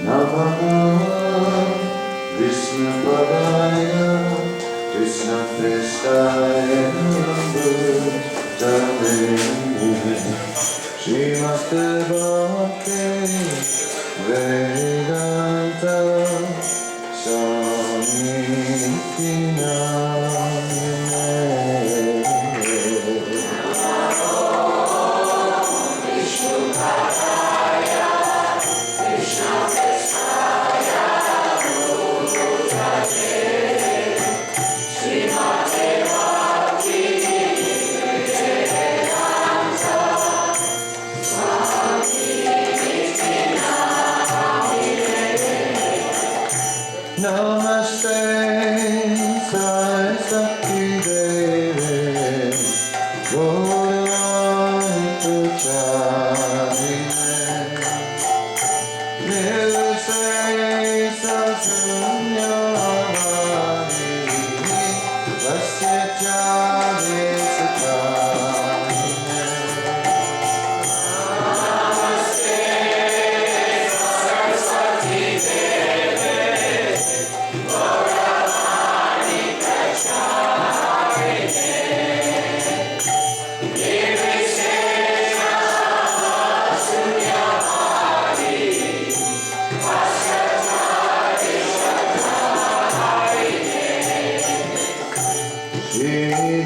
Namaha Vishnu Padaya Krishna Prestaya Bhutale Srimate Bhakti Vedanta Swami Namaste Saraswati Devi Gauravani Nirvisai Sasunyavani Vasyachari Sakani Namaste Saraswati Devi Gauravani Pracharine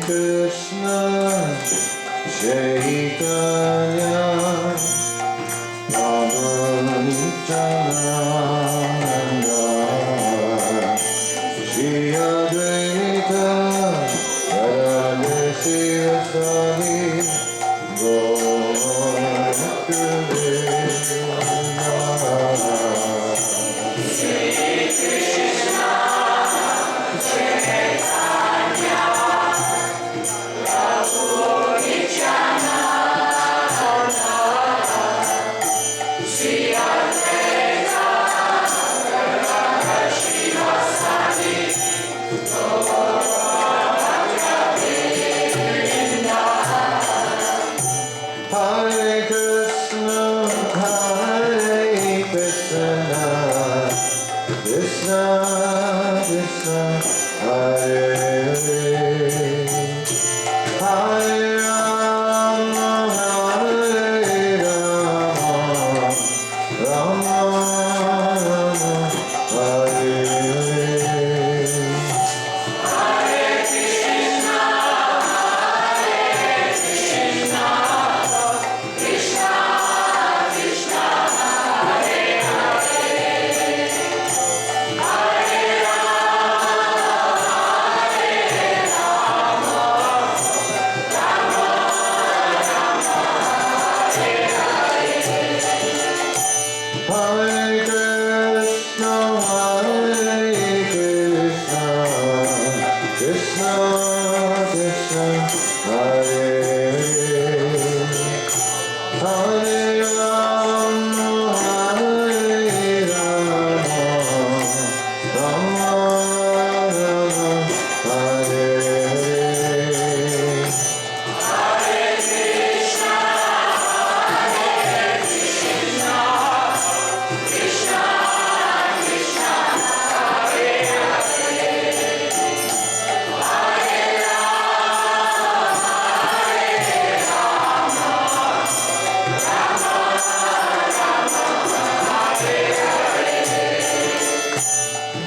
Krishna Chaitanya Padmini Nanda Shri Advaita Radha Shiva Nanda Hare Krishna, Krishna Krishna, Hare Hare, Hare Rama, Hare Rama, Rama Rama, Hare Hare. Hare Krishna, Krishna Krishna, Hare Hare, Hare Rama, Hare Rama, Rama Rama, Hare Hare.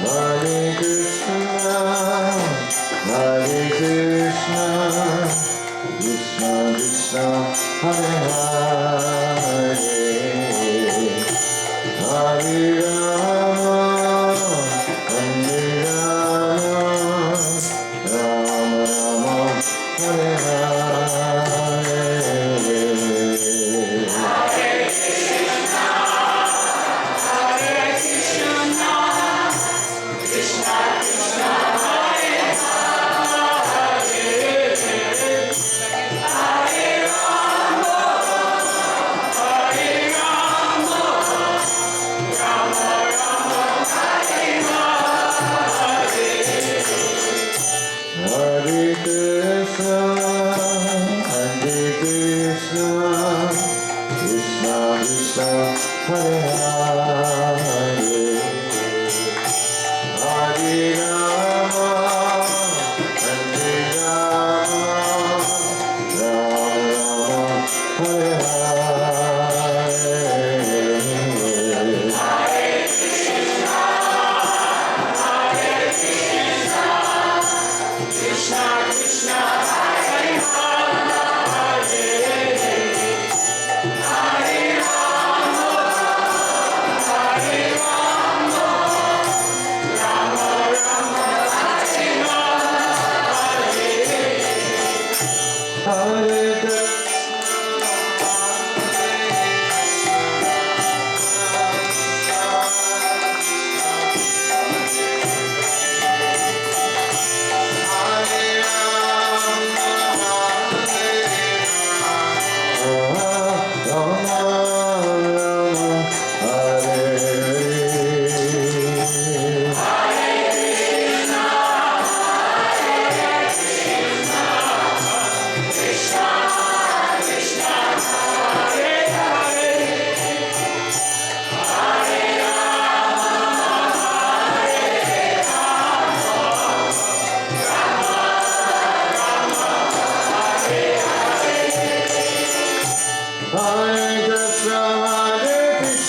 Hare Krishna, Hare Krishna, Krishna Krishna, Hare Hare, Hare Rama, Hare Rama, Rama Rama, Hare Hare. Hare Krishna, Hare Krishna, Krishna Krishna, Hare Hare,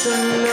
Hare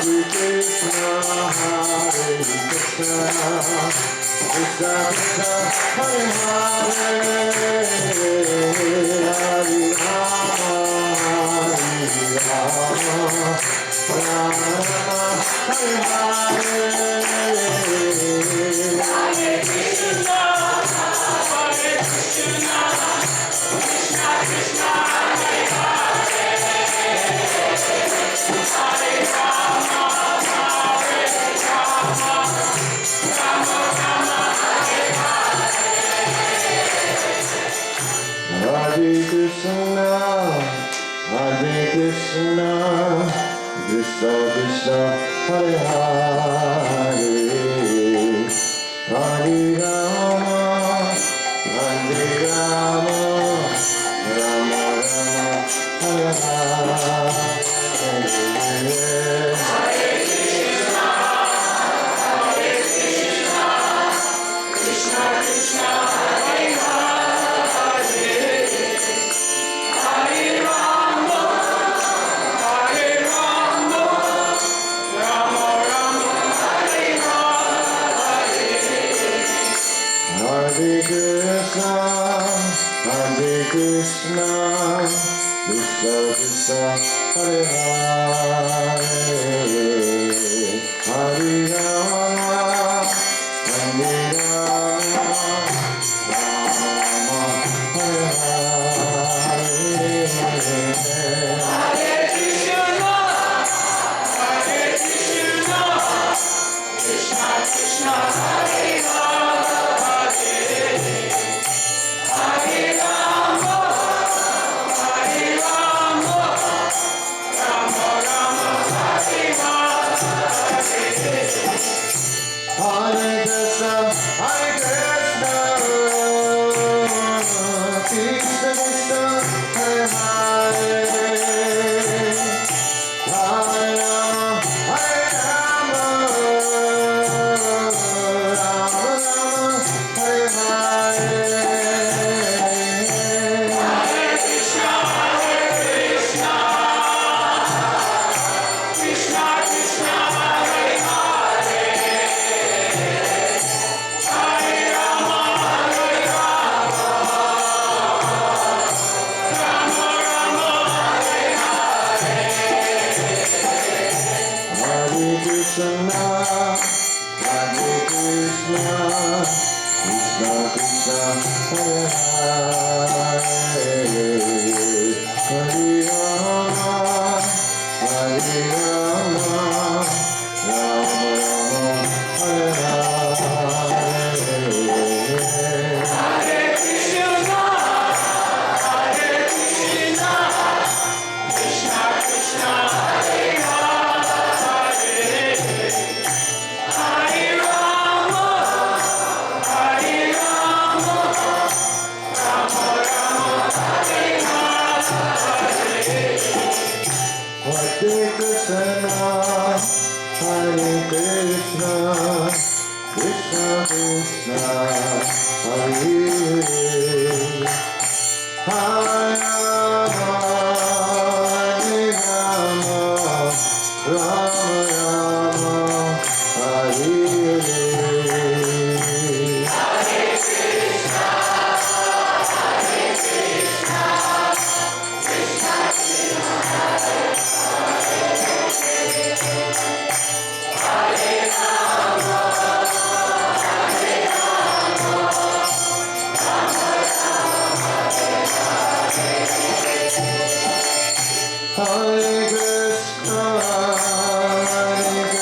Krishna, Hare Krishna, Krishna Krishna, Hare Hare, Hare Rama, Hare Rama, Rama Rama, Hare Hare, Hare Krishna, Hare Krishna, Krishna Krishna, Hare Hare, Hare Rama, Hare Rama, Rama Rama, Hare Hare. Hare Krishna, Hare Krishna, Krishna Krishna, Hare Hare, Hare Rama, Hare Rama, Rama Rama, Hare Hare. Hare Krishna, Hare Krishna, Krishna Krishna, Hare Hare, Hare Rama, Hare Rama, Rama Rama, Hare Hare. Hare Krishna, Hare Krishna, Krishna Krishna, Hare Hare, Hare Rama, Hare Rama, Rama Rama, Hare Hare. Hare Krishna, Hare Krishna, Krishna Krishna, Hare Hare, Hare Rama, Hare Rama, Rama Rama, Hare Hare. Hare Krishna, Hare Krishna, Krishna Krishna, Hare Hare, Hare Rama, Hare Rama, Rama Rama, Hare Hare. Hare Krishna, Krishna Krishna, Hare Hare, Hare Rama, Hare Rama, Rama Rama, Hare Hare. Hare Krishna, Hare Krishna, Krishna Krishna, Hare Hare, Hare Rama, Hare Rama, Rama Rama, Hare Hare. Hare Krishna, Hare Krishna, Krishna Krishna, Hare Hare, Hare Rama, Hare Rama, Rama Rama, Hare Hare. Hare Krishna, Hare Krishna, Krishna Krishna, Hare Hare, Hare Rama, Rama Rama, Hare Hare. Hare Krishna, Hare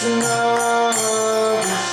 Krishna, Krishna Krishna, Hare Hare, Hare Rama, Hare Rama, Rama Rama, Hare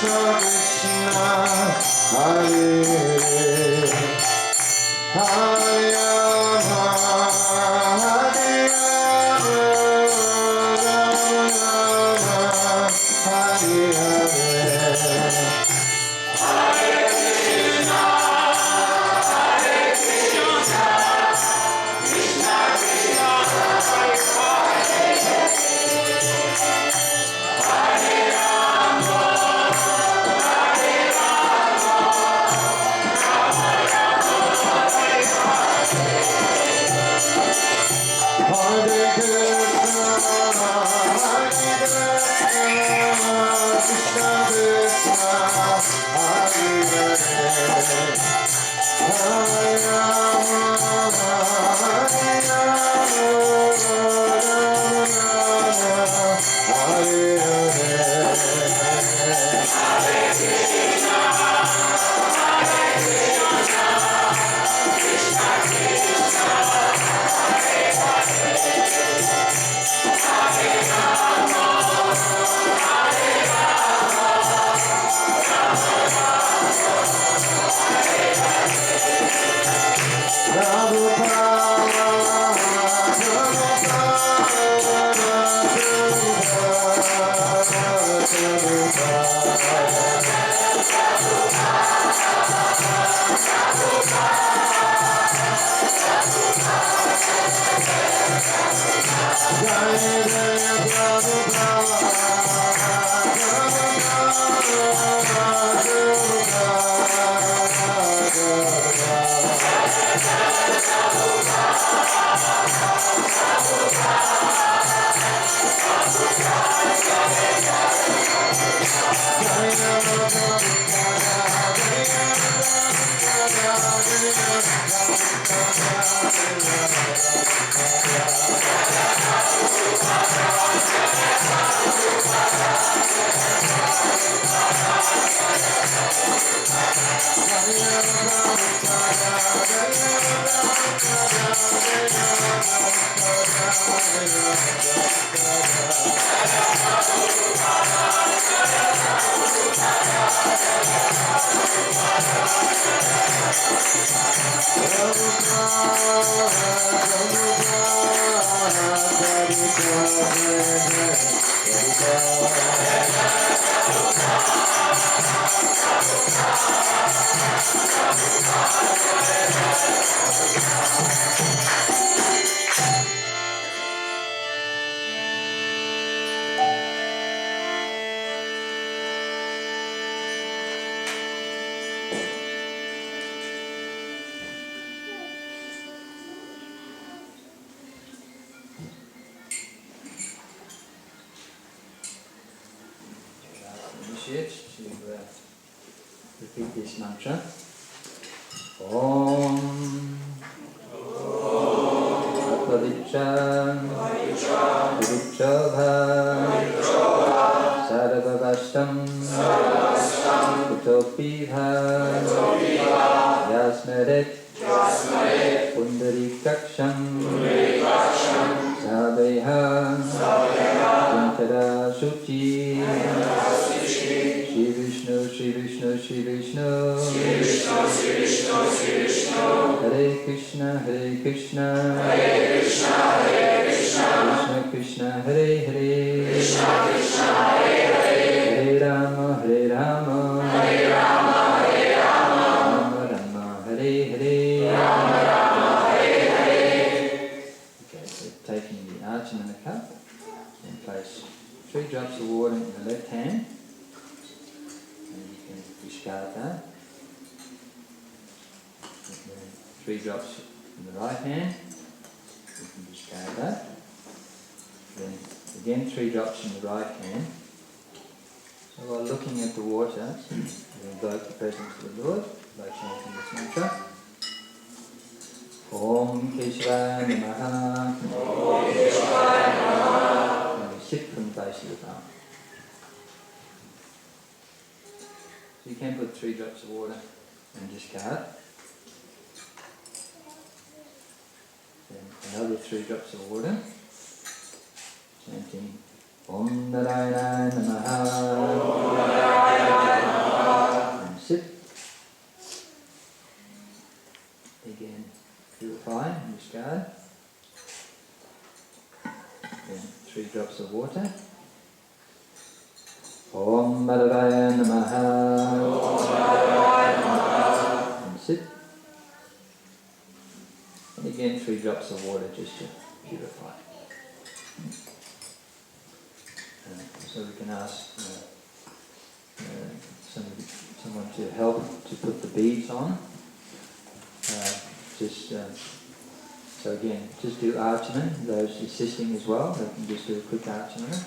To repeat this mantra. Om Pavitra Viruchabha Sarvavashtam Utopibha Yasmeret Pundarikaksham Sadeha Chintara Shuchi Shri Vishnu, Shri Vishnu, Shri Vishnu, Shri Vishnu, Shri Vishnu, Shri Vishnu, Hare Krishna, Hare Krishna, Hare Krishna, Hare Krishna, Krishna Krishna, Hare Hare, Krishna Krishna, Hare Hare, Hare Rama, Hare Rama, Hare Rama, Hare Rama, Rama Rama, Hare Hare, Rama Rama, Hare Hare. Okay, so taking the archen and the cup, and place 3 drops of water in the left hand. Discard that. 3 drops in the right hand. You can discard that. Then again 3 drops in the right hand. So while looking at the water, we invoke the presence of the Lord by chanting this mantra. Om Keshvaya Namaha. Om Keshvaya Namaha. And we sip from the base of the palm. So you can put 3 drops of water and discard. Then another 3 drops of water, chanting Om Narayana Namaha. And sit. Again, purify in this guard. Then 3 drops of water. Om Madhavaya Namaha. And sit. And again 3 drops of water just to purify. So we can ask someone to help to put the beads on. So again, just do archana. Those assisting as well, they can just do a quick archana.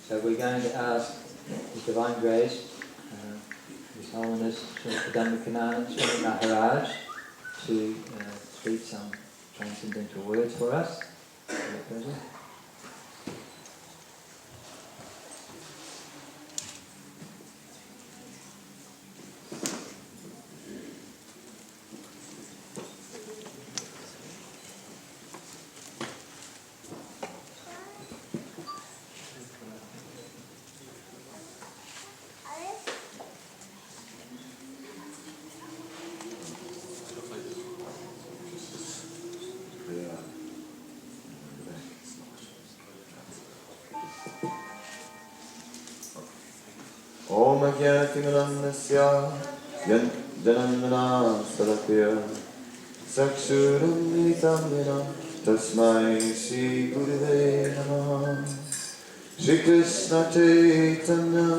So we're going to ask His Divine Grace, His Holiness Kadamba Kanana Swami Maharaj, to speak some transcendental words for us. With pleasure. Om Ajnanatinandasya Janandana Salakya Sakshuram Nitamena Tasmai Shri Gurave Namaha Shri Krishna Chaitanya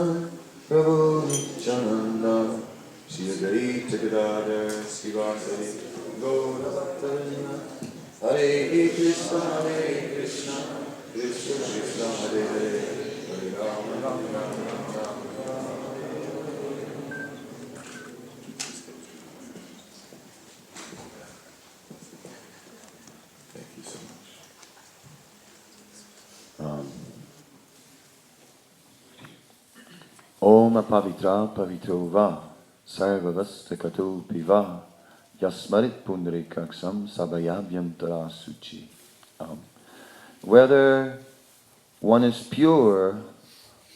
Prabhu Nityananda Shri Advaita Gadadhar Srivasadi Gaura Bhaktivinoda Hare Krishna Krishna Krishna Hare Hare Hare Rama Rama Rama Om Apavitra Pavitro Va Sarvavasta Kato Piva Yasmarit Pundarikaksam Sabhayabhyantara Suchi. Whether one is pure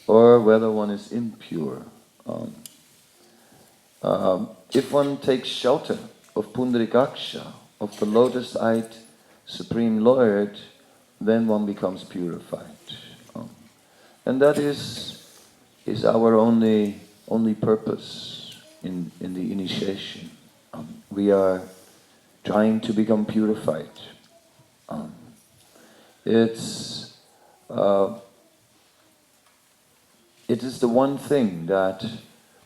or whether one is impure. If one takes shelter of Pundarikaksha, of the lotus-eyed Supreme Lord, then one becomes purified. And that is our only purpose in the initiation. We are trying to become purified. It is the one thing that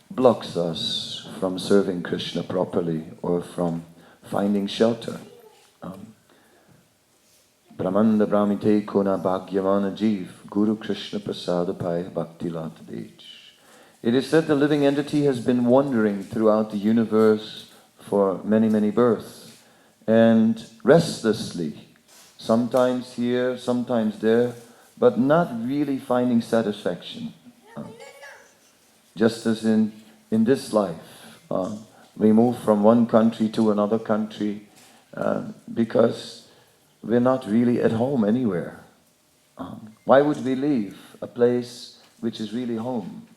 blocks us from serving Krishna properly or from finding shelter. Brahmanda Brahmite Kona Bhagyamana Jeev Guru Krishna Prasada Paya Bhakti Lata Dej. It is said the living entity has been wandering throughout the universe for many, many births and restlessly, sometimes here, sometimes there, but not really finding satisfaction. Just as in this life, we move from one country to another country because we're not really at home anywhere. Why would we leave a place which is really home?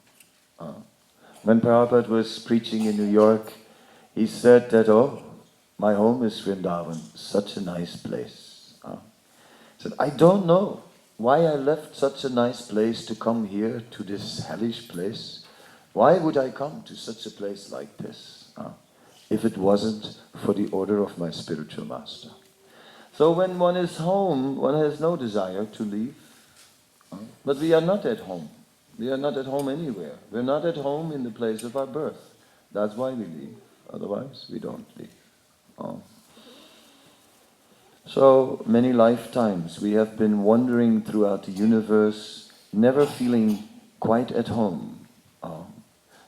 When Prabhupada was preaching in New York, he said that, oh, my home is Vrindavan, such a nice place. He said, I don't know why I left such a nice place to come here to this hellish place? Why would I come to such a place like this if it wasn't for the order of my spiritual master? So when one is home, one has no desire to leave. But we are not at home. We are not at home anywhere. We're not at home in the place of our birth. That's why we leave. Otherwise, we don't leave. So many lifetimes we have been wandering throughout the universe, never feeling quite at home.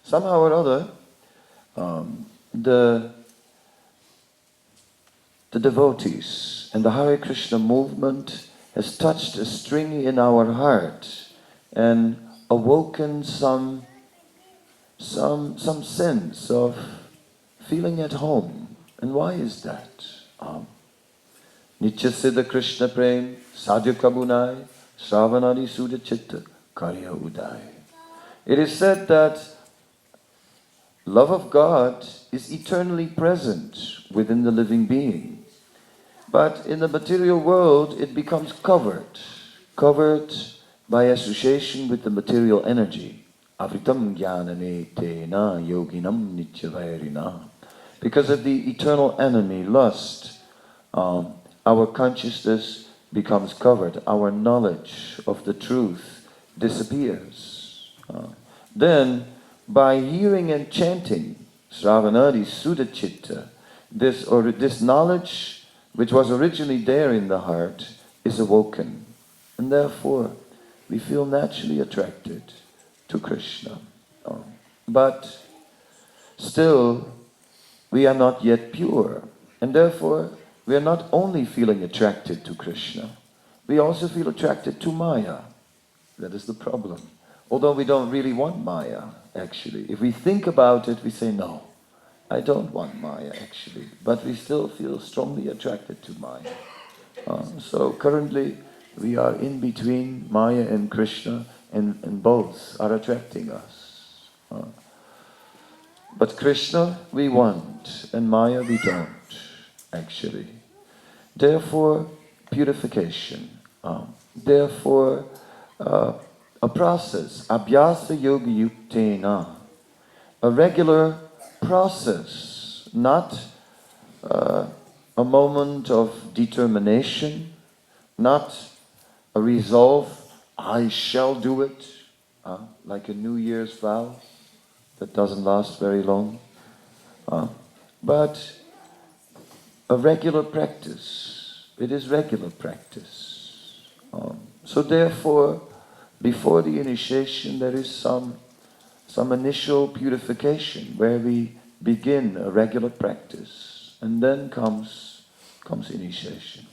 Somehow or other, the devotees and the Hare Krishna movement has touched a string in our heart and awoken some sense of feeling at home. And why is that? Nitya Siddha Krishna Prem, Sadhya Kabunai, Sravanadi Sudha Chitta, Karya Uday. It is said that love of God is eternally present within the living being. But in the material world, it becomes covered by association with the material energy. Avritam jnanane tena yoginam nityavairina. Because of the eternal enemy, lust, our consciousness becomes covered. Our knowledge of the truth disappears. Then, by hearing and chanting Sravanadi Sudha Chitta, this knowledge which was originally there in the heart is awoken. And therefore, we feel naturally attracted to Krishna. But still, we are not yet pure. And therefore, we are not only feeling attracted to Krishna, we also feel attracted to Maya. That is the problem. Although we don't really want Maya, actually. If we think about it, we say, no, I don't want Maya, actually. But we still feel strongly attracted to Maya. So currently, we are in between Maya and Krishna, and both are attracting us. But Krishna we want, and Maya we don't, actually. Therefore, purification. Therefore, a process, abhyasa yoga yuktena, a regular process, not a moment of determination, not a resolve, I shall do it, like a New Year's vow that doesn't last very long, but a regular practice. It is regular practice. So therefore, before the initiation, there is some initial purification where we begin a regular practice, and then comes initiation.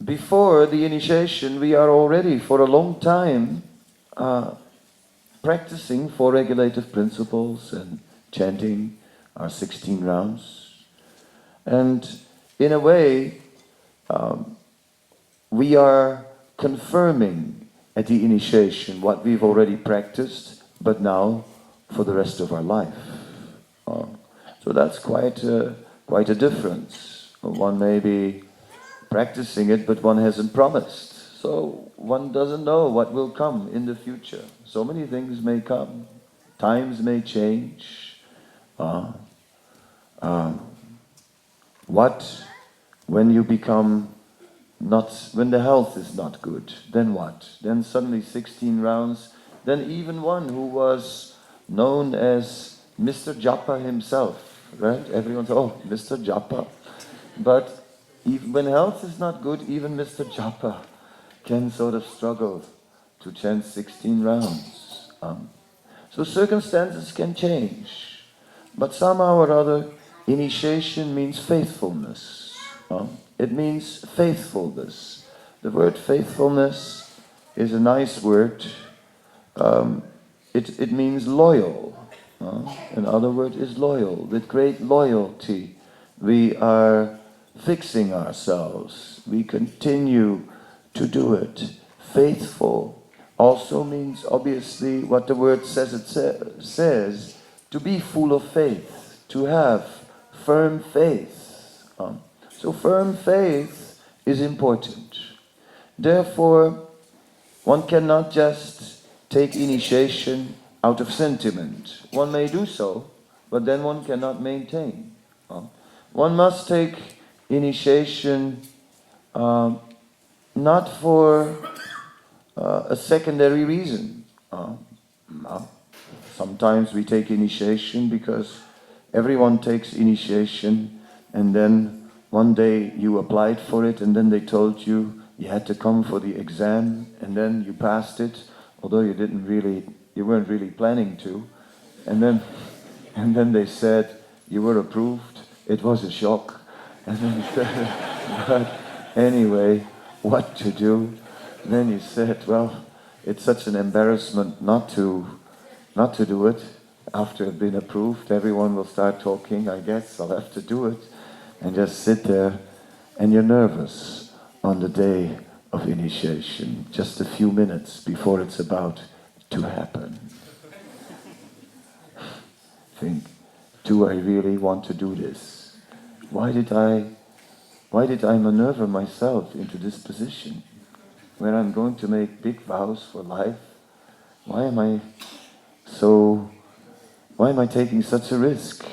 Before the initiation, we are already for a long time practicing four regulative principles and chanting our 16 rounds. And in a way, we are confirming at the initiation what we've already practiced, but now for the rest of our life. So that's quite a difference. One may be practicing it, but one hasn't promised. So one doesn't know what will come in the future. So many things may come. Times may change. When you become when the health is not good, then what? Then suddenly 16 rounds, then even one who was known as Mr. Japa himself, right? Everyone says, oh, Mr. Japa. But even when health is not good, even Mr. Japa can sort of struggle to chant 16 rounds. So circumstances can change. But somehow or other, initiation means faithfulness. It means faithfulness. The word faithfulness is a nice word. It means loyal. Another word is loyal. With great loyalty, we are fixing ourselves. We continue to do it. Faithful also means, obviously, what the word says. It says to be full of faith, to have firm faith. So firm faith is important. Therefore, one cannot just take initiation out of sentiment. One may do so, but then one cannot maintain. One must take initiation not for a secondary reason. Sometimes we take initiation because everyone takes initiation, and then one day you applied for it, and then they told you you had to come for the exam, and then you passed it, although you weren't really planning to, and then they said you were approved. It was a shock, and then you said, but anyway, what to do? Then you said, well, it's such an embarrassment not to do it. After it's been approved, everyone will start talking. I guess I'll have to do it, and just sit there, and you're nervous on the day of initiation, just a few minutes before it's about to happen. Think, do I really want to do this? Why did I maneuver myself into this position where I'm going to make big vows for life? Why am I taking such a risk?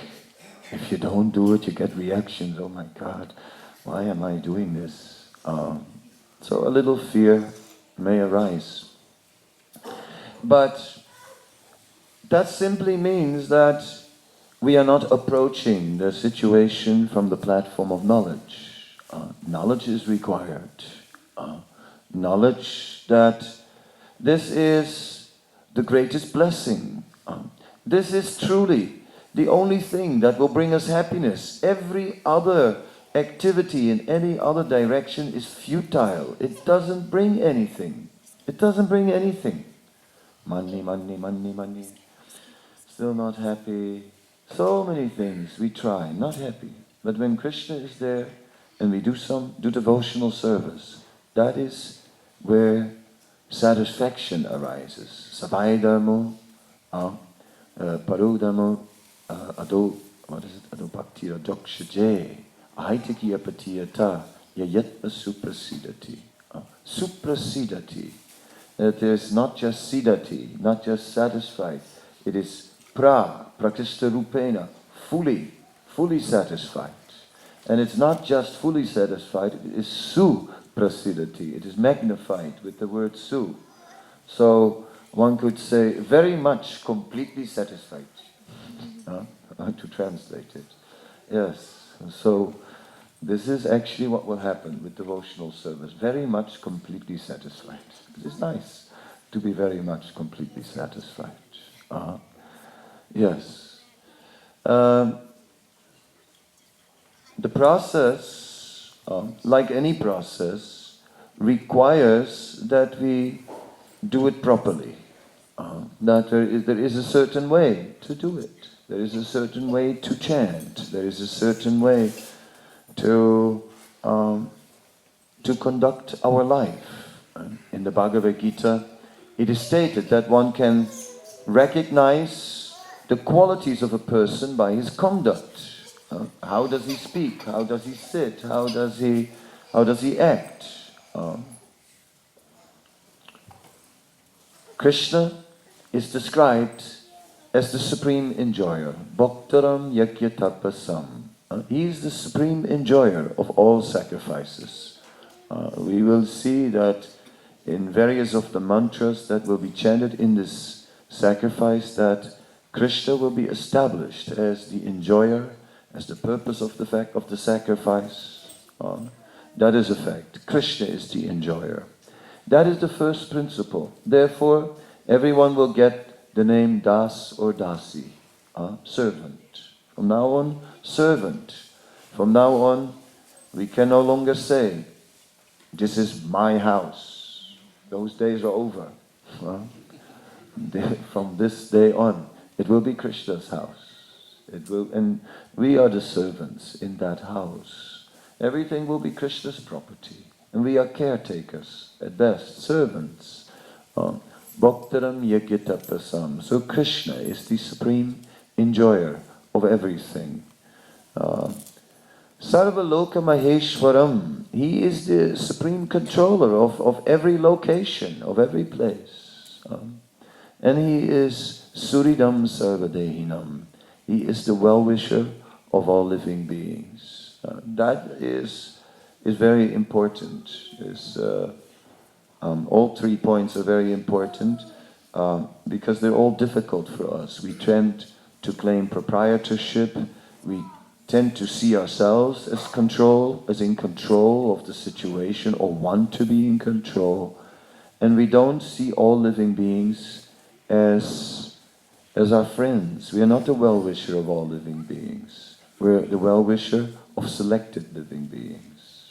If you don't do it, you get reactions. Oh my God, why am I doing this? So a little fear may arise. But that simply means that we are not approaching the situation from the platform of knowledge. Knowledge is required. Knowledge that this is the greatest blessing. This is truly the only thing that will bring us happiness. Every other activity in any other direction is futile. It doesn't bring anything. It doesn't bring anything. Money, money, money, money. Still not happy. So many things we try, not happy. But when Krishna is there and we do devotional service, that is where satisfaction arises. Sabai dharma, parodharma, ado bhakti adokshaje, ahaitikya patiyata, yayatma suprasidati. Suprasidati. It is not just siddhati, not just satisfied. It is prakishta rupena, fully satisfied. And it's not just fully satisfied, it is suprasidati. It is magnified with the word su. So one could say very much completely satisfied. To translate it. Yes. So this is actually what will happen with devotional service. Very much completely satisfied. It is nice to be very much completely satisfied. Yes. The process, like any process, requires that we do it properly. That there is a certain way to do it. There is a certain way to chant. There is a certain way to conduct our life. In the Bhagavad Gita, it is stated that one can recognize the qualities of a person by his conduct. How does he speak? How does he sit? How does he act? Krishna is described as the supreme enjoyer. Bhaktaram yakyatapasam. He is the supreme enjoyer of all sacrifices. We will see that in various of the mantras that will be chanted in this sacrifice, that Krishna will be established as the enjoyer, as the purpose of the sacrifice. That is a fact. Krishna is the enjoyer. That is the first principle. Therefore, everyone will get the name das or dasi, servant. From now on, servant. From now on, we can no longer say, this is my house. Those days are over. From this day on, it will be Krishna's house. And we are the servants in that house. Everything will be Krishna's property. And we are caretakers, at best, servants. Bhaktaram yagyatapasam. So Krishna is the supreme enjoyer of everything. Sarva Loka Maheshwaram. He is the supreme controller of every location, of every place. And he is Suridam Sarvadehinam. He is the well-wisher of all living beings. That is very important. All 3 points are very important because they're all difficult for us. We tend to claim proprietorship. We tend to see ourselves as in control of the situation, or want to be in control. And we don't see all living beings as our friends. We are not the well-wisher of all living beings. We're the well-wisher of selected living beings.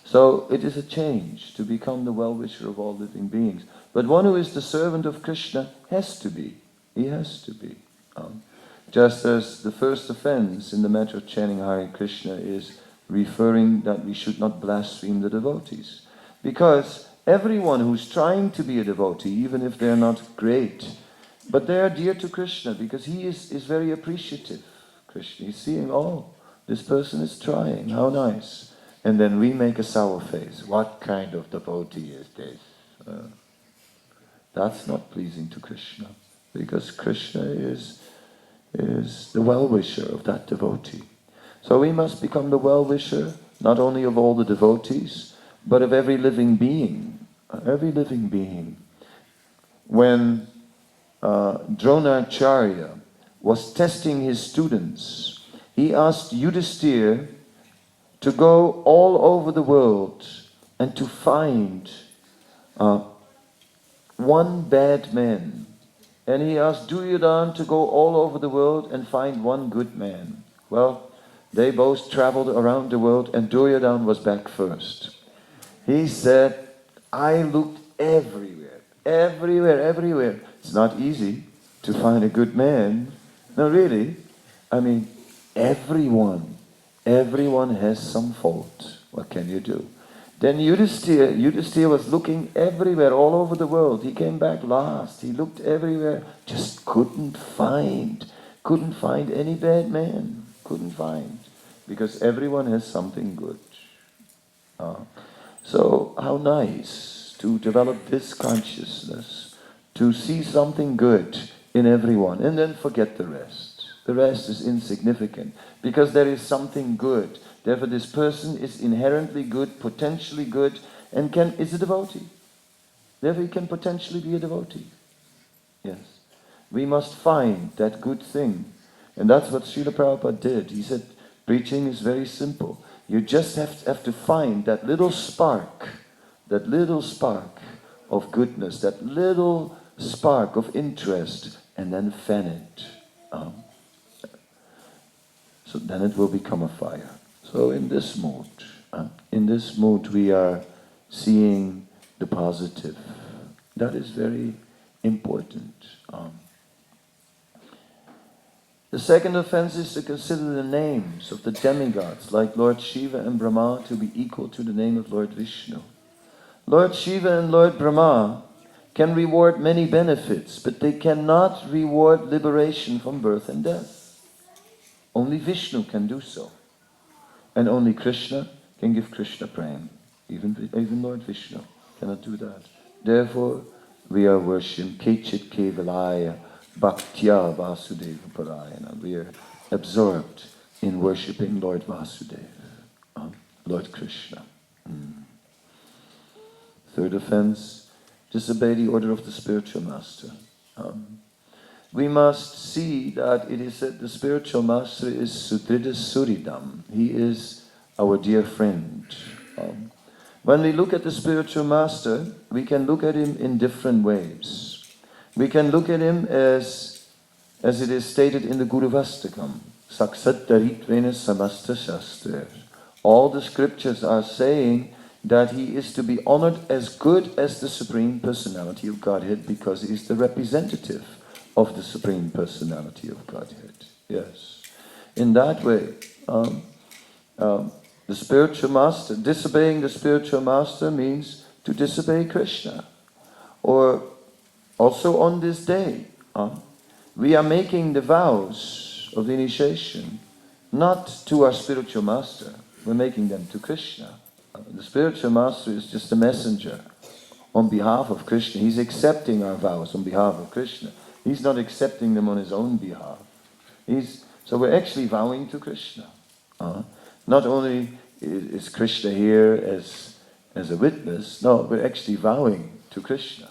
So it is a change to become the well-wisher of all living beings. But one who is the servant of Krishna has to be. He has to be. Just as the first offense in the matter of chanting Hare Krishna is referring that we should not blaspheme the devotees. Because everyone who's trying to be a devotee, even if they're not great, but they are dear to Krishna because he is very appreciative. Krishna is seeing, oh, this person is trying, how nice. And then we make a sour face. What kind of devotee is this? That's not pleasing to Krishna, because Krishna is the well-wisher of that devotee. So we must become the well-wisher, not only of all the devotees, but of every living being. Every living being. When Dronacharya was testing his students, he asked Yudhisthira to go all over the world and to find one bad man. And he asked Duryodhana to go all over the world and find one good man. Well, they both traveled around the world and Duryodhana was back first. He said, I looked everywhere. It's not easy to find a good man. No, really. I mean, everyone has some fault. What can you do? Then Yudhisthira was looking everywhere, all over the world. He came back last. He looked everywhere, just couldn't find any bad man. Couldn't find. Because everyone has something good. So how nice to develop this consciousness, to see something good in everyone, and then forget the rest. The rest is insignificant, because there is something good. Therefore this person is inherently good, potentially good, and is a devotee. Therefore he can potentially be a devotee. Yes. We must find that good thing. And that's what Srila Prabhupada did. He said, preaching is very simple. You just have to find that little spark of goodness, that little spark of interest, and then fan it. So then it will become a fire. So in this mood we are seeing the positive. That is very important. The second offense is to consider the names of the demigods, like Lord Shiva and Brahma, to be equal to the name of Lord Vishnu. Lord Shiva and Lord Brahma can reward many benefits, but they cannot reward liberation from birth and death. Only Vishnu can do so. And only Krishna can give Krishna prema. Even Lord Vishnu cannot do that. Therefore, we are worshipping Kechit Kevalaya Bhaktya Vasudeva Parayana. We are absorbed in worshipping Lord Vasudeva, Lord Krishna. Third offense, disobey the order of the spiritual master. We must see that it is said the spiritual master is Sudrida Suridam. He is our dear friend. When we look at the spiritual master, we can look at him in different ways. We can look at him as it is stated in the Guru Vastakam, Saksat Daritvena Samasta Shastra. All the scriptures are saying that he is to be honored as good as the Supreme Personality of Godhead, because he is the representative of the Supreme Personality of Godhead. Yes. In that way, the spiritual master, disobeying the spiritual master means to disobey Krishna. Or also on this day, we are making the vows of the initiation not to our spiritual master. We're making them to Krishna. The spiritual master is just a messenger on behalf of Krishna. He's accepting our vows on behalf of Krishna. He's not accepting them on his own behalf. So we're actually vowing to Krishna. Not only is Krishna here as a witness, no, we're actually vowing to Krishna.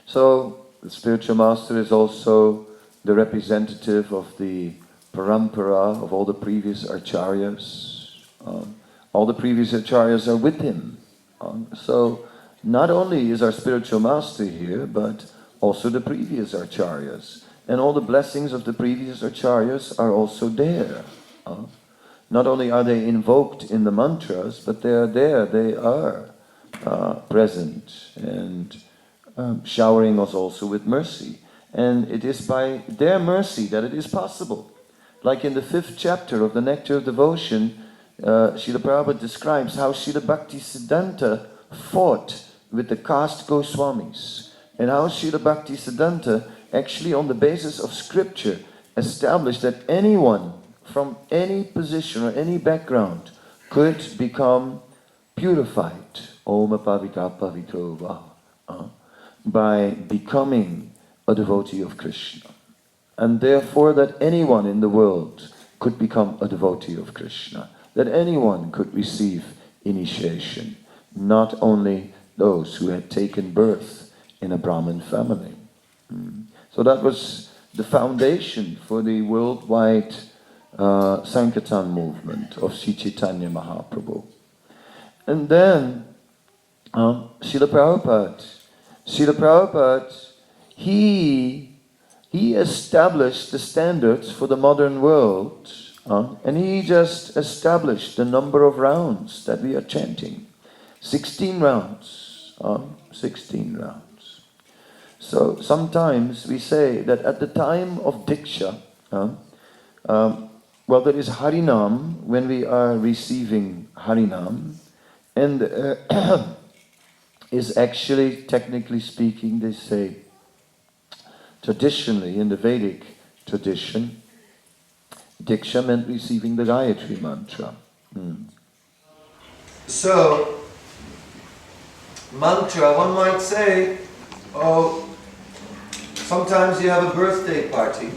So the spiritual master is also the representative of the parampara of all the previous acharyas. All the previous acharyas are with him. So not only is our spiritual master here, but also the previous acharyas. And all the blessings of the previous acharyas are also there. Not only are they invoked in the mantras, but they are there, they are present and showering us also with mercy. And it is by their mercy that it is possible. Like in the 5th chapter of the Nectar of Devotion, Srila Prabhupada describes how Srila Bhaktisiddhanta fought with the caste Goswamis, and how Srila Bhaktisiddhanta actually on the basis of scripture established that anyone from any position or any background could become purified Om Pavitra Pavitro Va by becoming a devotee of Krishna. And therefore that anyone in the world could become a devotee of Krishna. That anyone could receive initiation. Not only those who had taken birth in a Brahmin family. So that was the foundation for the worldwide Sankirtan movement of Sri Chaitanya Mahaprabhu. And then Srila Prabhupada, he established the standards for the modern world, and he just established the number of rounds that we are chanting. 16 rounds. 16 rounds. So sometimes we say that at the time of Diksha, well, there is Harinam when we are receiving Harinam, and is actually, technically speaking, they say, traditionally, in the Vedic tradition, Diksha meant receiving the Gayatri mantra. So, mantra, one might say, oh, sometimes you have a birthday party,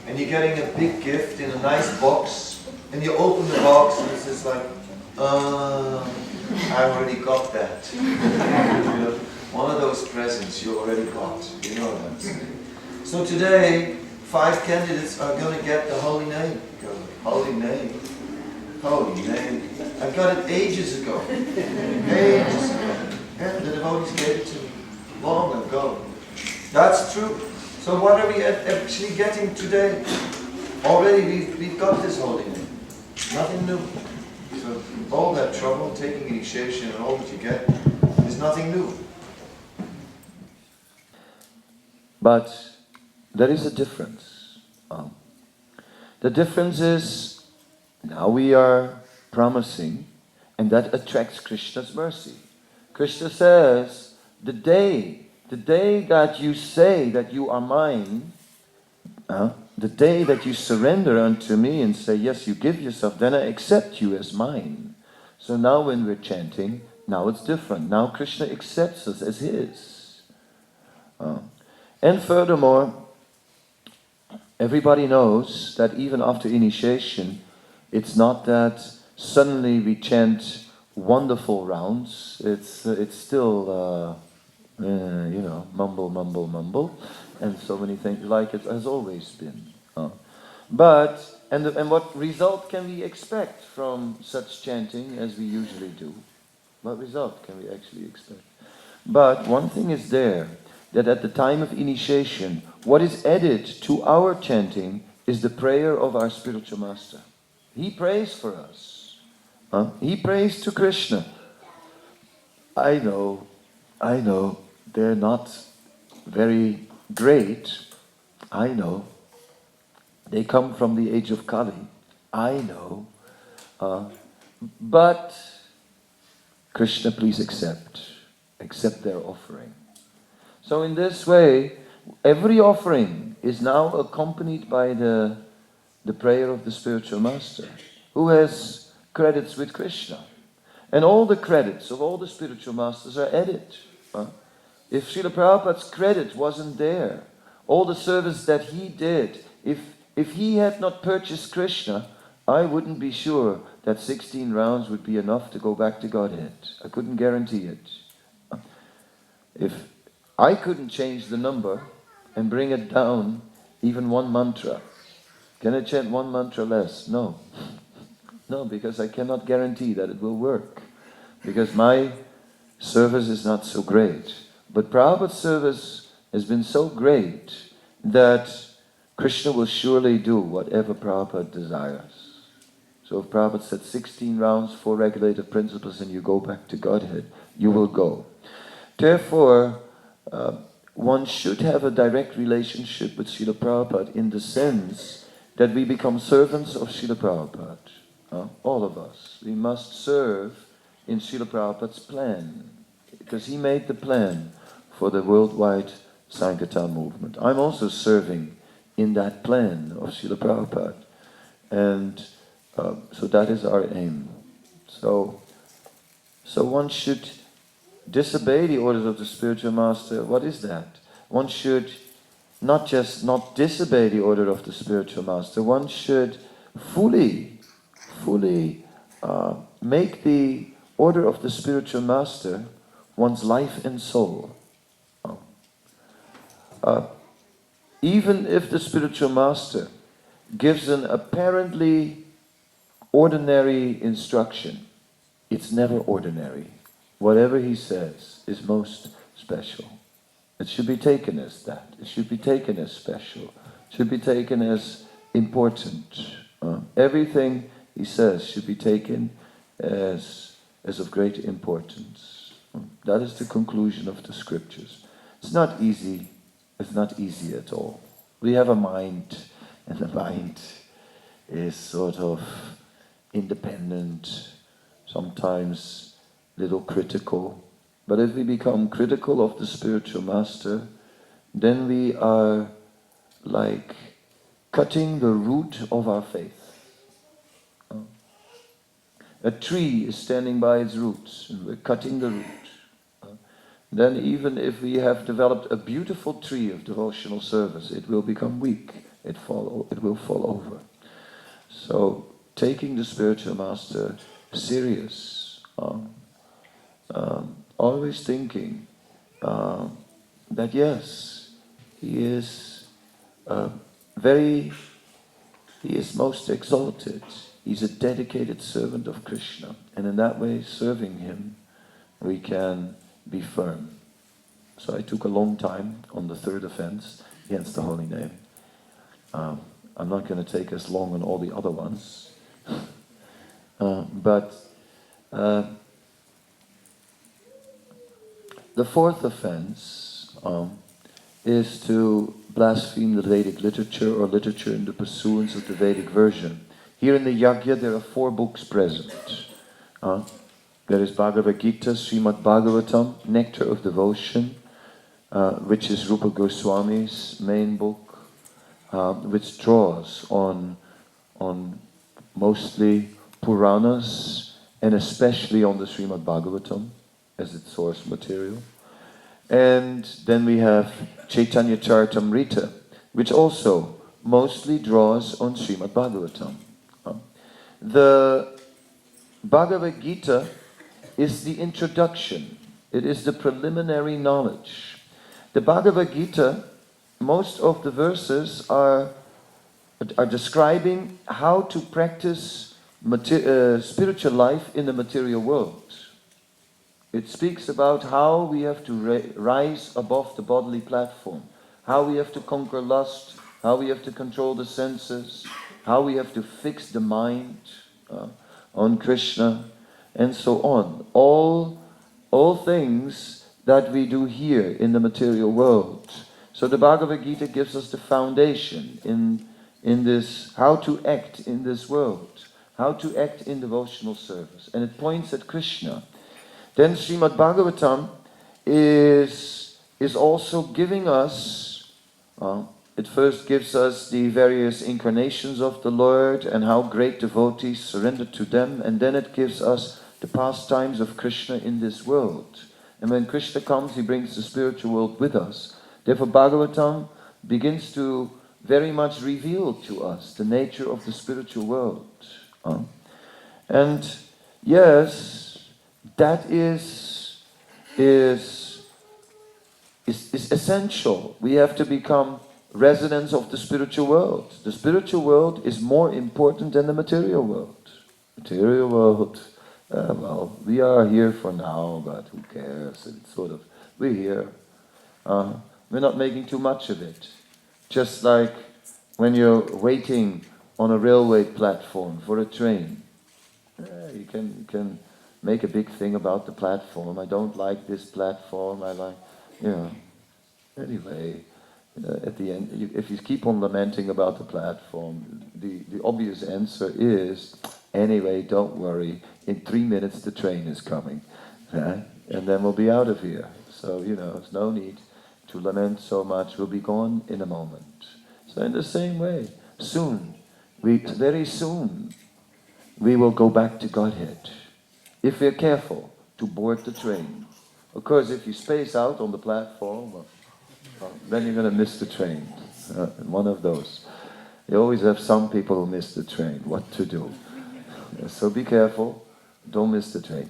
and you're getting a big gift in a nice box, and you open the box, and it's just like, I already got that. You know, one of those presents you already got, you know that. So today, 5 candidates are going to get the holy name. Holy name. Holy name. I got it ages ago. Ages ago. Yeah, the devotees gave it to me long ago. That's true. So what are we actually getting today? Already we've got this holy name. Nothing new. So all that trouble, taking initiation and all that you get, is nothing new. But there is a difference. The difference is, now we are promising, and that attracts Krishna's mercy. Krishna says, the day that you say that you are mine, the day that you surrender unto me and say, yes, you give yourself, then I accept you as mine. So now when we're chanting, now it's different. Now Krishna accepts us as his. And furthermore, everybody knows that even after initiation, it's not that suddenly we chant wonderful rounds. It's still, mumble, mumble, mumble, and so many things like it has always been. But what result can we expect from such chanting as we usually do? What result can we actually expect? But one thing is there, that at the time of initiation, what is added to our chanting is the prayer of our spiritual master. He prays for us. He prays to Krishna. I know, they're not very great. I know. They come from the age of Kali. I know. But Krishna, please accept their offering. So in this way, every offering is now accompanied by the the prayer of the spiritual master, who has credits with Krishna. And all the credits of all the spiritual masters are added. If Srila Prabhupada's credit wasn't there, all the service that he did, if he had not purchased Krishna, I wouldn't be sure that 16 rounds would be enough to go back to Godhead. I couldn't guarantee it. If I couldn't change the number and bring it down even one mantra, can I chant one mantra less? No. No, because I cannot guarantee that it will work. Because my service is not so great. But Prabhupada's service has been so great that Krishna will surely do whatever Prabhupada desires. So if Prabhupada said 16 rounds, 4 regulative principles, and you go back to Godhead, you will go. Therefore, one should have a direct relationship with Srila Prabhupada in the sense that we become servants of Srila Prabhupada. All of us. We must serve in Srila Prabhupada's plan, because he made the plan for the worldwide Sankirtan movement. I'm also serving in that plan of Srila Prabhupada. And so that is our aim. So one should disobey the orders of the spiritual master. What is that? One should not just not disobey the order of the spiritual master, one should fully make the order of the spiritual master one's life and soul. Even if the spiritual master gives an apparently ordinary instruction, it's never ordinary. Whatever he says is most special. It should be taken as that. It should be taken as special. It should be taken as important. Everything he says should be taken as of great importance. That is the conclusion of the scriptures. It's not easy. It's not easy at all. We have a mind, and the mind is sort of independent, sometimes a little critical. But if we become critical of the spiritual master, then we are like cutting the root of our faith. A tree is standing by its roots, and we're cutting the root. Then even if we have developed a beautiful tree of devotional service, it will become weak, it will fall over. So taking the spiritual master serious, always thinking that yes, he is most exalted. He's a dedicated servant of Krishna, and in that way, serving him, we can be firm. So I took a long time on the third offense against the holy name. I'm not going to take as long on all the other ones. But the fourth offense is to blaspheme the Vedic literature or literature in the pursuance of the Vedic version. Here in the Yajna there are 4 books present. There is Bhagavad Gita, Srimad Bhagavatam, Nectar of Devotion, which is Rupa Goswami's main book, which draws on mostly Puranas and especially on the Srimad Bhagavatam as its source material. And then we have Chaitanya Charitamrita, which also mostly draws on Srimad Bhagavatam. The Bhagavad Gita is the introduction. It is the preliminary knowledge. The Bhagavad Gita, most of the verses are describing how to practice spiritual life in the material world. It speaks about how we have to rise above the bodily platform, how we have to conquer lust, how we have to control the senses, how we have to fix the mind on Krishna, and so on. All things that we do here in the material world. So the Bhagavad Gita gives us the foundation in this, how to act in this world, how to act in devotional service. And it points at Krishna. Then Srimad Bhagavatam is also giving us it first gives us the various incarnations of the Lord and how great devotees surrender to them, and then it gives us the pastimes of Krishna in this world. And when Krishna comes, he brings the spiritual world with us. Therefore Bhagavatam begins to very much reveal to us the nature of the spiritual world. And yes, that is essential. We have to become residents of the spiritual world. The spiritual world is more important than the material world. Material world, well, we are here for now, but who cares? It's sort of, we're here. We're not making too much of it. Just like when you're waiting on a railway platform for a train. You can make a big thing about the platform. I don't like this platform, I like, Anyway, at the end, if you keep on lamenting about the platform, the obvious answer is, anyway, don't worry, in 3 minutes the train is coming. And then we'll be out of here. So, there's no need to lament so much, we'll be gone in a moment. So in the same way, very soon, we will go back to Godhead. If we're careful to board the train. Of course, if you space out on the platform, then you're going to miss the train. One of those. You always have some people who miss the train. What to do? So be careful. Don't miss the train.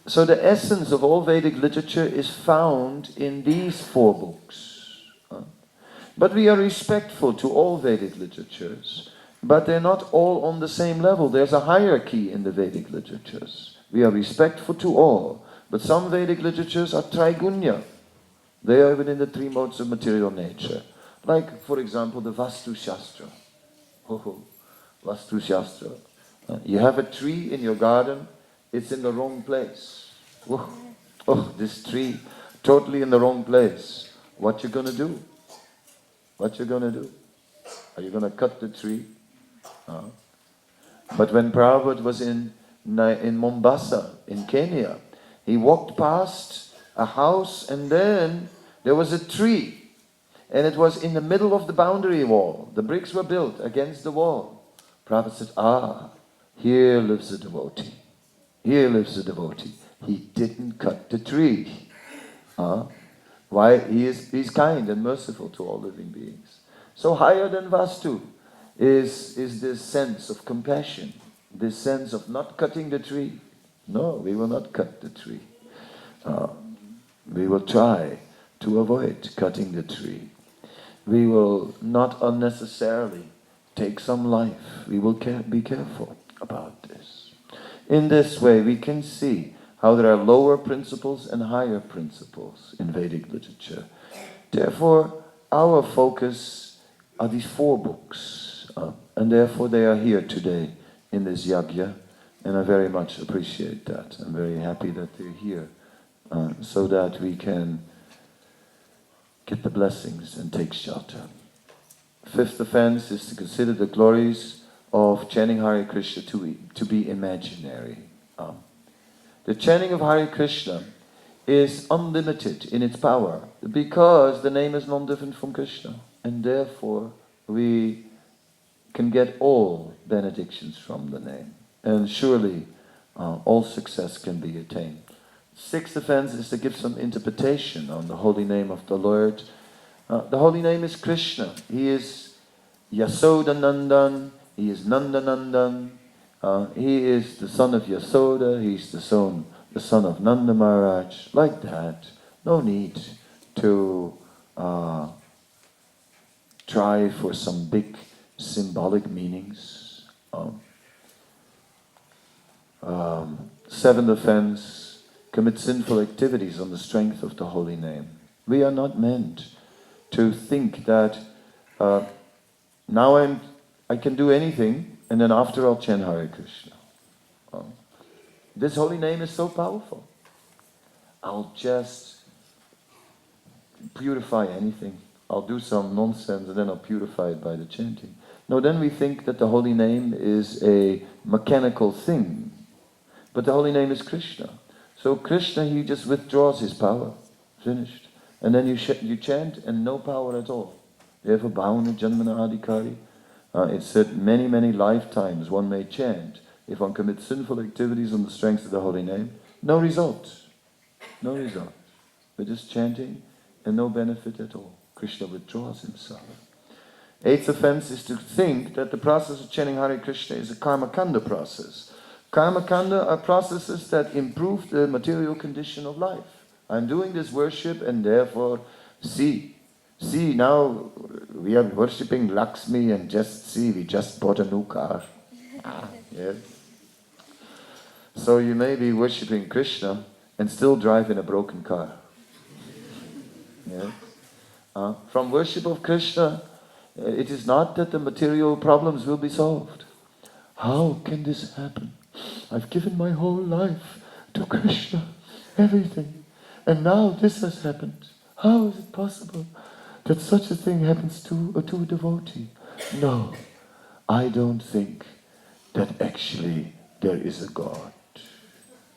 So the essence of all Vedic literature is found in these 4 books. But we are respectful to all Vedic literatures, but they're not all on the same level. There's a hierarchy in the Vedic literatures. We are respectful to all, but some Vedic literatures are trigunya. They are within the 3 modes of material nature. Like, for example, the Vastu Shastra. Vastu Shastra. You have a tree in your garden, it's in the wrong place. This tree, totally in the wrong place. What you gonna do? What you gonna do? Are you gonna cut the tree? But when Prabhupada was in Mombasa, in Kenya, he walked past a house and then there was a tree. And it was in the middle of the boundary wall. The bricks were built against the wall. Prabhupada said, here lives a devotee. Here lives a devotee. He didn't cut the tree. Why? He's kind and merciful to all living beings. So higher than Vastu is this sense of compassion, this sense of not cutting the tree. No, we will not cut the tree. We will try to avoid cutting the tree. We will not unnecessarily take some life. We will be careful about this. In this way, we can see how there are lower principles and higher principles in Vedic literature. Therefore, our focus are these 4 books, and therefore they are here today in this yagya, and I very much appreciate that. I'm very happy that they're here, so that we can get the blessings and take shelter. 5th offense is to consider the glories of chanting Hare Krishna to be imaginary. The chanting of Hare Krishna is unlimited in its power because the name is non-different from Krishna, and therefore we can get all benedictions from the name, and surely all success can be attained. 6th offense is to give some interpretation on the holy name of the Lord. The holy name is Krishna. He is Yasoda Nandan, he is Nanda Nandan. He is the son of Yasoda, he's the son of Nanda Maharaj, like that. No need to try for some big symbolic meanings. 7th offense, commit sinful activities on the strength of the holy name. We are not meant to think that now I can do anything, and then after I'll chant Hare Krishna. This holy name is so powerful. I'll just purify anything. I'll do some nonsense and then I'll purify it by the chanting. No, then we think that the holy name is a mechanical thing. But the holy name is Krishna. So Krishna, he just withdraws his power. Finished. And then you chant and no power at all. Therefore, bhavana janmana adhikari. It's said many, many lifetimes one may chant. If one commits sinful activities on the strength of the holy name, no result. No result. We're just chanting and no benefit at all. Krishna withdraws himself. Eighth offense is to think that the process of chanting Hare Krishna is a karma kanda process. Karma kanda are processes that improve the material condition of life. I'm doing this worship and therefore, see now we are worshipping Lakshmi and just see, we just bought a new car. Yes. So you may be worshipping Krishna and still drive in a broken car. Yes. From worship of Krishna, it is not that the material problems will be solved. How can this happen? I've given my whole life to Krishna, everything, and now this has happened. How is it possible that such a thing happens to a devotee? No, I don't think that actually there is a God.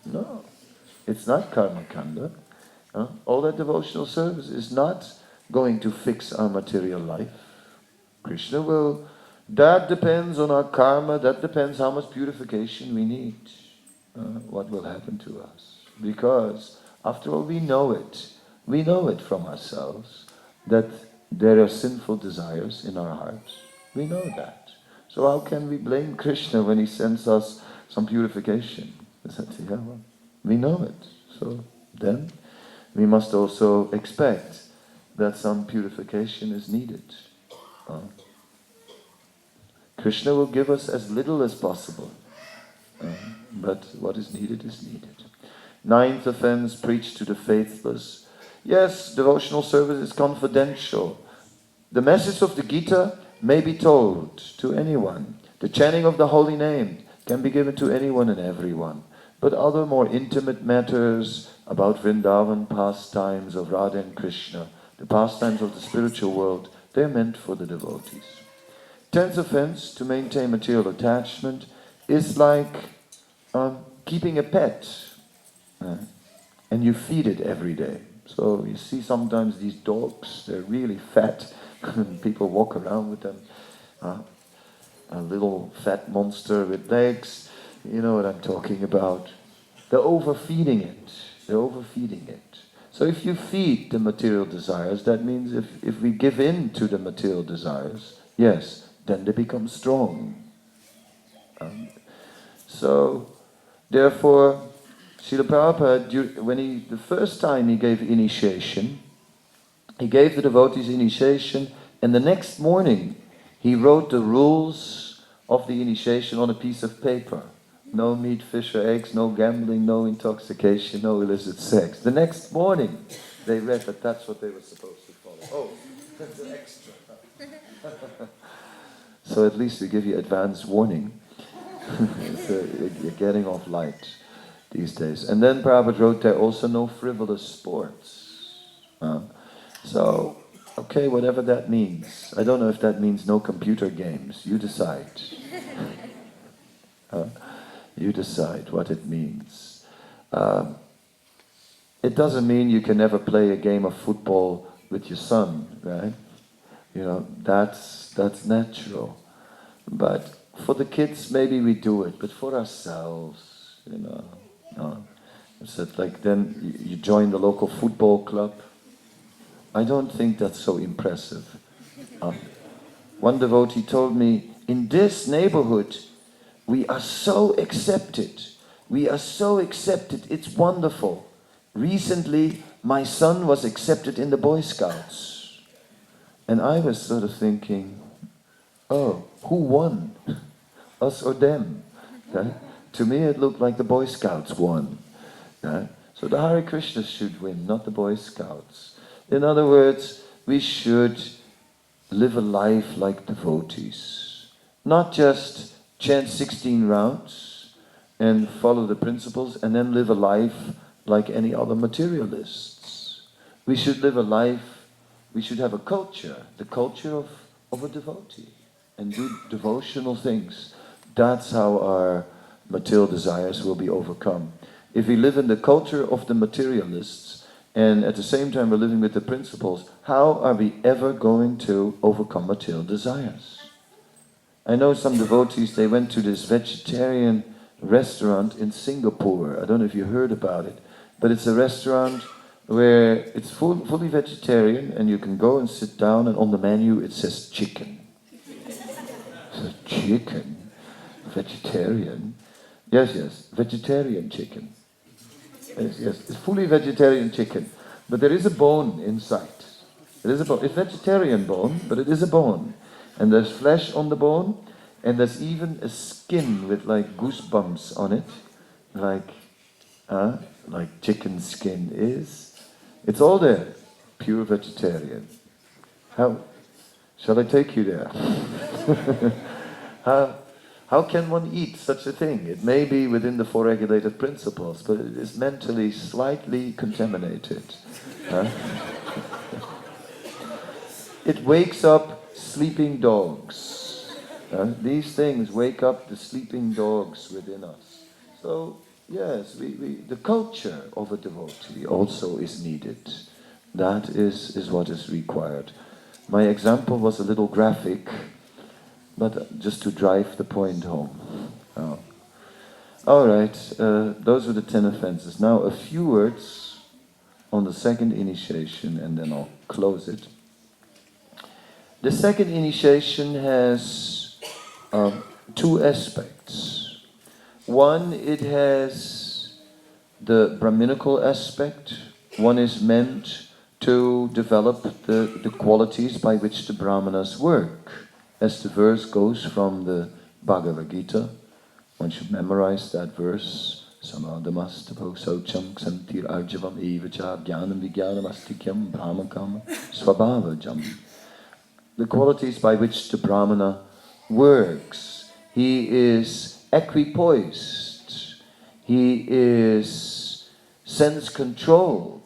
No, it's not karma kanda. All that devotional service is not going to fix our material life. Krishna will, that depends on our karma, that depends how much purification we need, what will happen to us. Because, after all, we know it from ourselves, that there are sinful desires in our hearts. We know that. So how can we blame Krishna when he sends us some purification? We know it. So then, we must also expect that some purification is needed. Krishna will give us as little as possible, but what is needed is needed. Ninth offense, preach to the faithless. Yes, devotional service is confidential. The message of the Gita may be told to anyone. The chanting of the holy name can be given to anyone and everyone. But other more intimate matters about Vrindavan pastimes of Radha and Krishna, the pastimes of the spiritual world, they're meant for the devotees. 10th offense, to maintain material attachment, is like keeping a pet. And you feed it every day. So you see sometimes these dogs, they're really fat. People walk around with them. A little fat monster with legs. You know what I'm talking about. They're overfeeding it. So if you feed the material desires, that means if we give in to the material desires, yes, then they become strong. So, therefore, Srila Prabhupada, the first time he gave initiation, he gave the devotees initiation, and the next morning he wrote the rules of the initiation on a piece of paper. No meat, fish or eggs, no gambling, no intoxication, no illicit sex. The next morning they read that that's what they were supposed to follow. Oh, that's an extra. So at least we give you advance warning. So you're getting off light these days. And then Prabhupada wrote there also no frivolous sports. So, okay, whatever that means. I don't know if that means no computer games. You decide. You decide what it means. It doesn't mean you can never play a game of football with your son, right? You know, that's natural. But for the kids, maybe we do it. But for ourselves, you know, no. It's like then you join the local football club. I don't think that's so impressive. One devotee told me, in this neighborhood, we are so accepted. We are so accepted. It's wonderful. Recently, my son was accepted in the Boy Scouts. And I was sort of thinking, oh, who won? Us or them? Okay? To me, it looked like the Boy Scouts won. Okay? So the Hare Krishna should win, not the Boy Scouts. In other words, we should live a life like devotees. Not just chant 16 rounds and follow the principles and then live a life like any other materialists. We should live a life, we should have a culture, the culture of a devotee, and do devotional things. That's how our material desires will be overcome. If we live in the culture of the materialists, and at the same time we're living with the principles, how are we ever going to overcome material desires? I know some devotees, they went to this vegetarian restaurant in Singapore. I don't know if you heard about it, but it's a restaurant where it's fully vegetarian, and you can go and sit down, and on the menu it says chicken. So chicken? Vegetarian? Yes, vegetarian chicken. Yes, it's fully vegetarian chicken. But there is a bone inside. There is a bone. It's vegetarian bone, but it is a bone. And there's flesh on the bone, and there's even a skin with like goosebumps on it, like chicken skin is. It's all there, pure vegetarian. How shall I take you there? How can one eat such a thing? It may be within the four regulated principles, but it is mentally slightly contaminated. It wakes up sleeping dogs. These things wake up the sleeping dogs within us. So, yes, the culture of a devotee also is needed. That is what is required. My example was a little graphic, but just to drive the point home. All right, those were the 10 offenses. Now a few words on the second initiation, and then I'll close it. The second initiation has two aspects. One, it has the Brahminical aspect. One is meant to develop the qualities by which the Brahmanas work. As the verse goes from the Bhagavad Gita, one should memorize that verse. Samadhamastapo saucham ksantir arjavam evacha jnanam vijnanam astikyam brahmakam svabhavajam. The qualities by which the Brahmana works. He is equipoised. He is sense-controlled.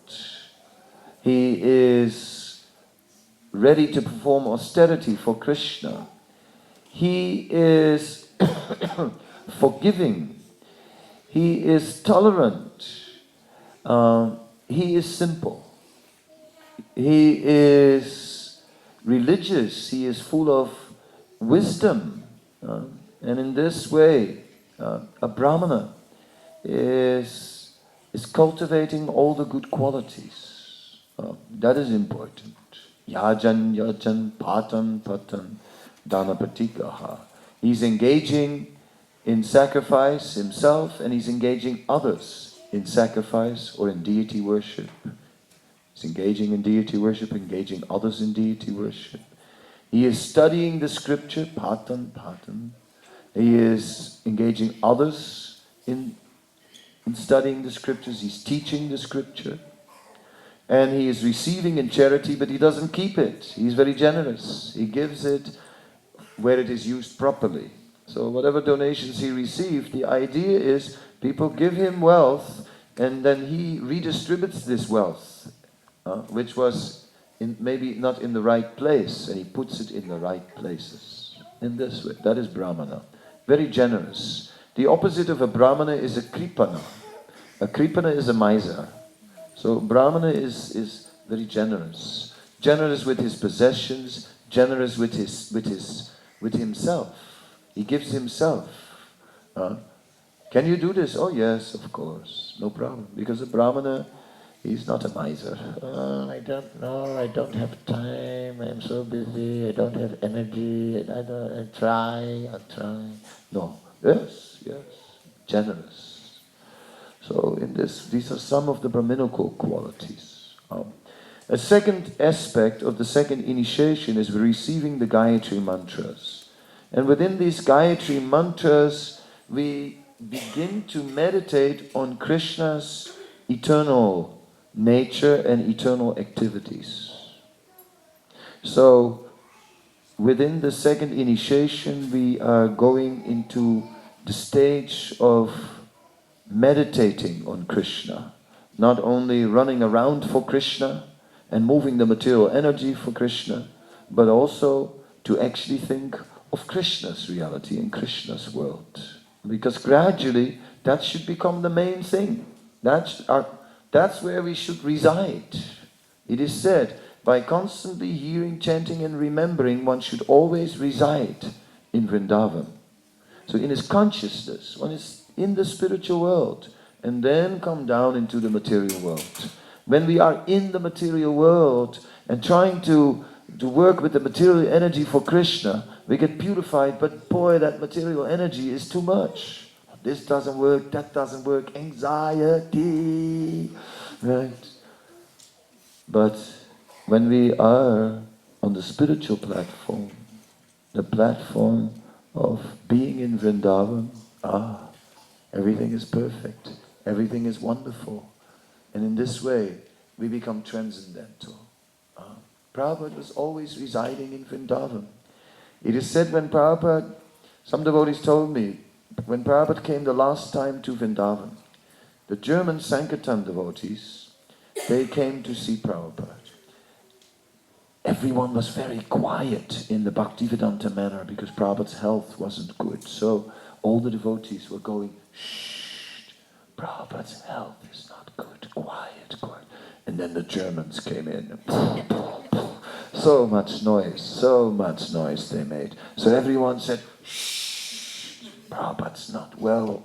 He is ready to perform austerity for Krishna. He is forgiving. He is tolerant. He is simple. He is religious. He is full of wisdom. And in this way, a Brahmana is cultivating all the good qualities. That is important. Yajan, patan, danapatikaha. He's engaging in sacrifice himself, and he's engaging others in sacrifice or in deity worship. He's engaging in deity worship, engaging others in deity worship. He is studying the scripture, patan. He is engaging others in studying the scriptures. He's teaching the scripture. And he is receiving in charity, but he doesn't keep it. He's very generous. He gives it where it is used properly. So whatever donations he received, the idea is people give him wealth, and then he redistributes this wealth, which was maybe not in the right place, and he puts it in the right places. In this way, that is Brahmana. Very generous. The opposite of a Brahmana is a Kripana. A Kripana is a miser. So Brahmana is very generous. Generous with his possessions, generous with himself. He gives himself. Can you do this? Oh yes, of course. No problem. Because a Brahmana, he's not a miser. I don't know, I don't have time, I'm so busy, I don't have energy, I'll try. No. Yes. Generous. So in these are some of the Brahminical qualities. A second aspect of the second initiation is receiving the Gayatri mantras. And within these Gayatri mantras, we begin to meditate on Krishna's eternal nature and eternal activities. So within the second initiation, we are going into the stage of meditating on Krishna, not only running around for Krishna and moving the material energy for Krishna, but also to actually think of Krishna's reality and Krishna's world. Because gradually that should become the main thing. That That's where we should reside. It is said, by constantly hearing, chanting and remembering, one should always reside in Vrindavan. So in his consciousness, one is in the spiritual world and then come down into the material world. When we are in the material world and trying to work with the material energy for Krishna, we get purified, but boy, that material energy is too much. This doesn't work, that doesn't work, anxiety, right? But when we are on the spiritual platform, the platform of being in Vrindavan, everything is perfect, everything is wonderful. And in this way, we become transcendental. Prabhupada was always residing in Vrindavan. It is said when Prabhupada, some devotees told me, when Prabhupada came the last time to Vrindavan, the German Sankirtan devotees, they came to see Prabhupada. Everyone was very quiet in the Bhaktivedanta manner because Prabhupada's health wasn't good. So all the devotees were going, shh, Prabhupada's health is not good, quiet, quiet. And then the Germans came in. So much noise they made. So everyone said, shh, Prabhupada's not well.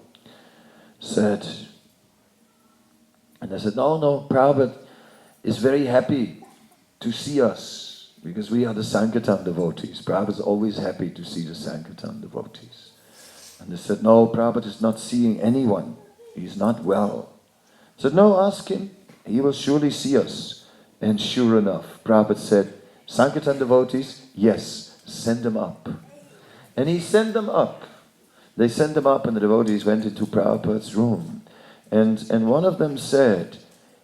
And I said, no, Prabhupada is very happy to see us because we are the Sankirtan devotees. Prabhupada is always happy to see the Sankirtan devotees. And they said, no, Prabhupada is not seeing anyone. He's not well. I said, no, ask him. He will surely see us. And sure enough, Prabhupada said, Sankirtan devotees, yes, send them up. And he sent them up. They sent them up and the devotees went into Prabhupada's room. And one of them said,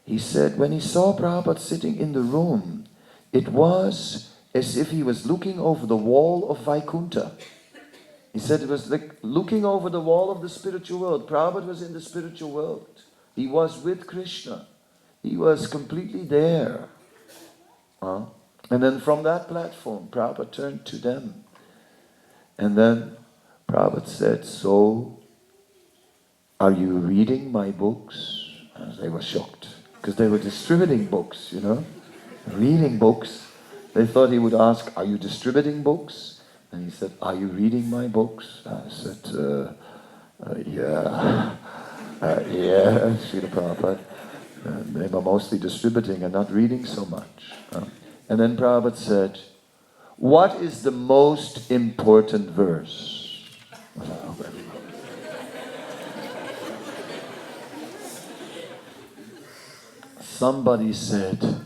when he saw Prabhupada sitting in the room, it was as if he was looking over the wall of Vaikuntha. He said it was like looking over the wall of the spiritual world. Prabhupada was in the spiritual world. He was with Krishna. He was completely there. And then from that platform, Prabhupada turned to them. And then Prabhupada said, so, are you reading my books? And they were shocked. Because they were distributing books, reading books. They thought he would ask, are you distributing books? And he said, are you reading my books? I said, yeah, Srila Prabhupada. They were mostly distributing and not reading so much. And then Prabhupada said, what is the most important verse? Somebody said,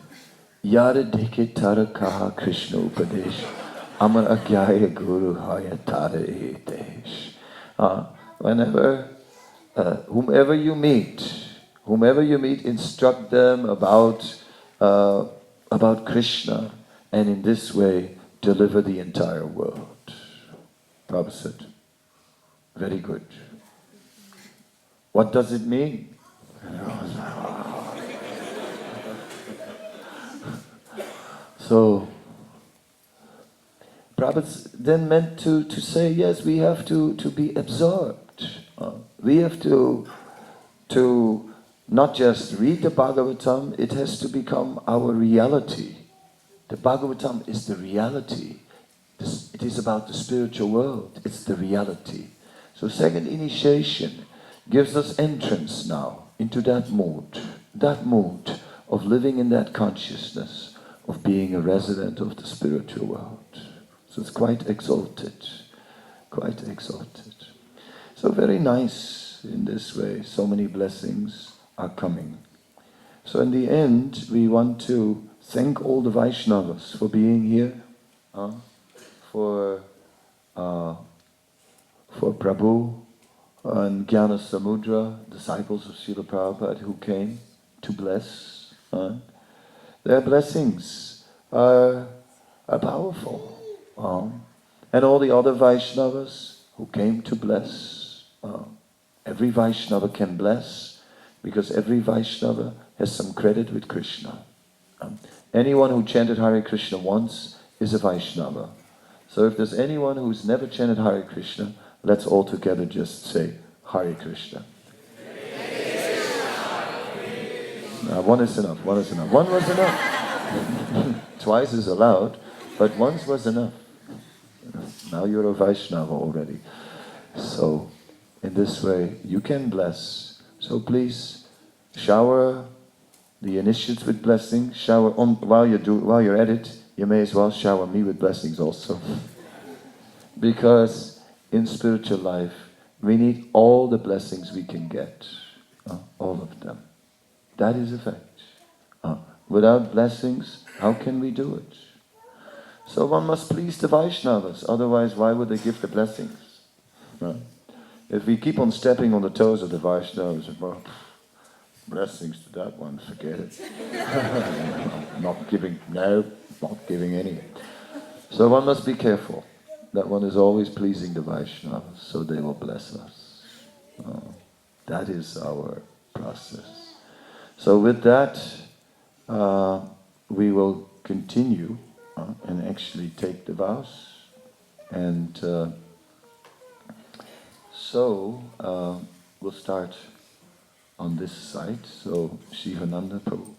Yara deke tara kaha Krishna upadesh, amar agyaya guru haya tara etesh. Whomever you meet, instruct them about Krishna, and in this way deliver the entire world. Prabhupada said, very good. What does it mean? So, Prabhupada then meant to say, yes, we have to be absorbed. We have to not just read the Bhagavatam, it has to become our reality. The Bhagavatam is the reality. It is about the spiritual world. It's the reality. So second initiation gives us entrance now into that mood of living in that consciousness, of being a resident of the spiritual world. So it's quite exalted. So very nice in this way. So many blessings are coming. So in the end, we want to thank all the Vaishnavas for being here, for Prabhu and Jnana Samudra, disciples of Srila Prabhupada who came to bless. Their blessings are powerful. And all the other Vaishnavas who came to bless. Every Vaishnava can bless because every Vaishnava has some credit with Krishna. Anyone who chanted Hare Krishna once is a Vaishnava. So if there's anyone who's never chanted Hare Krishna, let's all together just say Hare Krishna. One is enough, one is enough. One was enough. Twice is allowed, but once was enough. Now you're a Vaishnava already. So, in this way, you can bless. So please, shower the initiates with blessings. Shower on while you're at it. You may as well shower me with blessings also, because in spiritual life we need all the blessings we can get, all of them. That is a fact. Without blessings, how can we do it? So one must please the Vaishnavas, otherwise why would they give the blessings? Right? If we keep on stepping on the toes of the Vaishnavas, well, blessings to that one, forget it. Not giving any. So one must be careful that one is always pleasing the Vaishnavas, so they will bless us. That is our process. So with that, we will continue and actually take the vows. And so we'll start on this side. So Shiva Nanda Prabhu.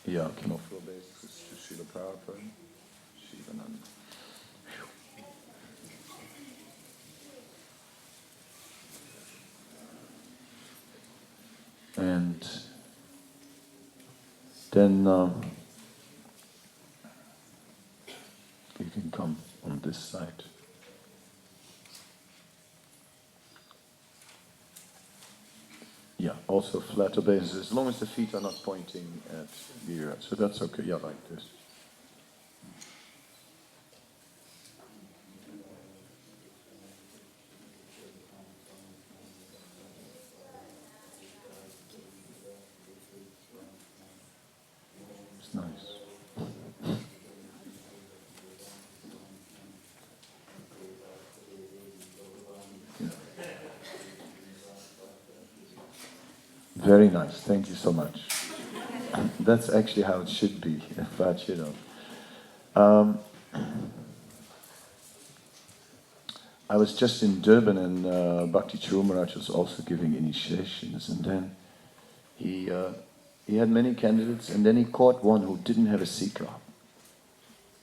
Ja, knopflås to Srila Prabhupada, Shiva Nanda. And then you can come on this side. Yeah, also flat obeisance, as long as the feet are not pointing at the earth. So that's okay, yeah, like this. It's nice. Very nice, thank you so much. That's actually how it should be, but you know. I was just in Durban and Bhakti Maharaj was also giving initiations, and then he had many candidates, and then he caught one who didn't have a sikha.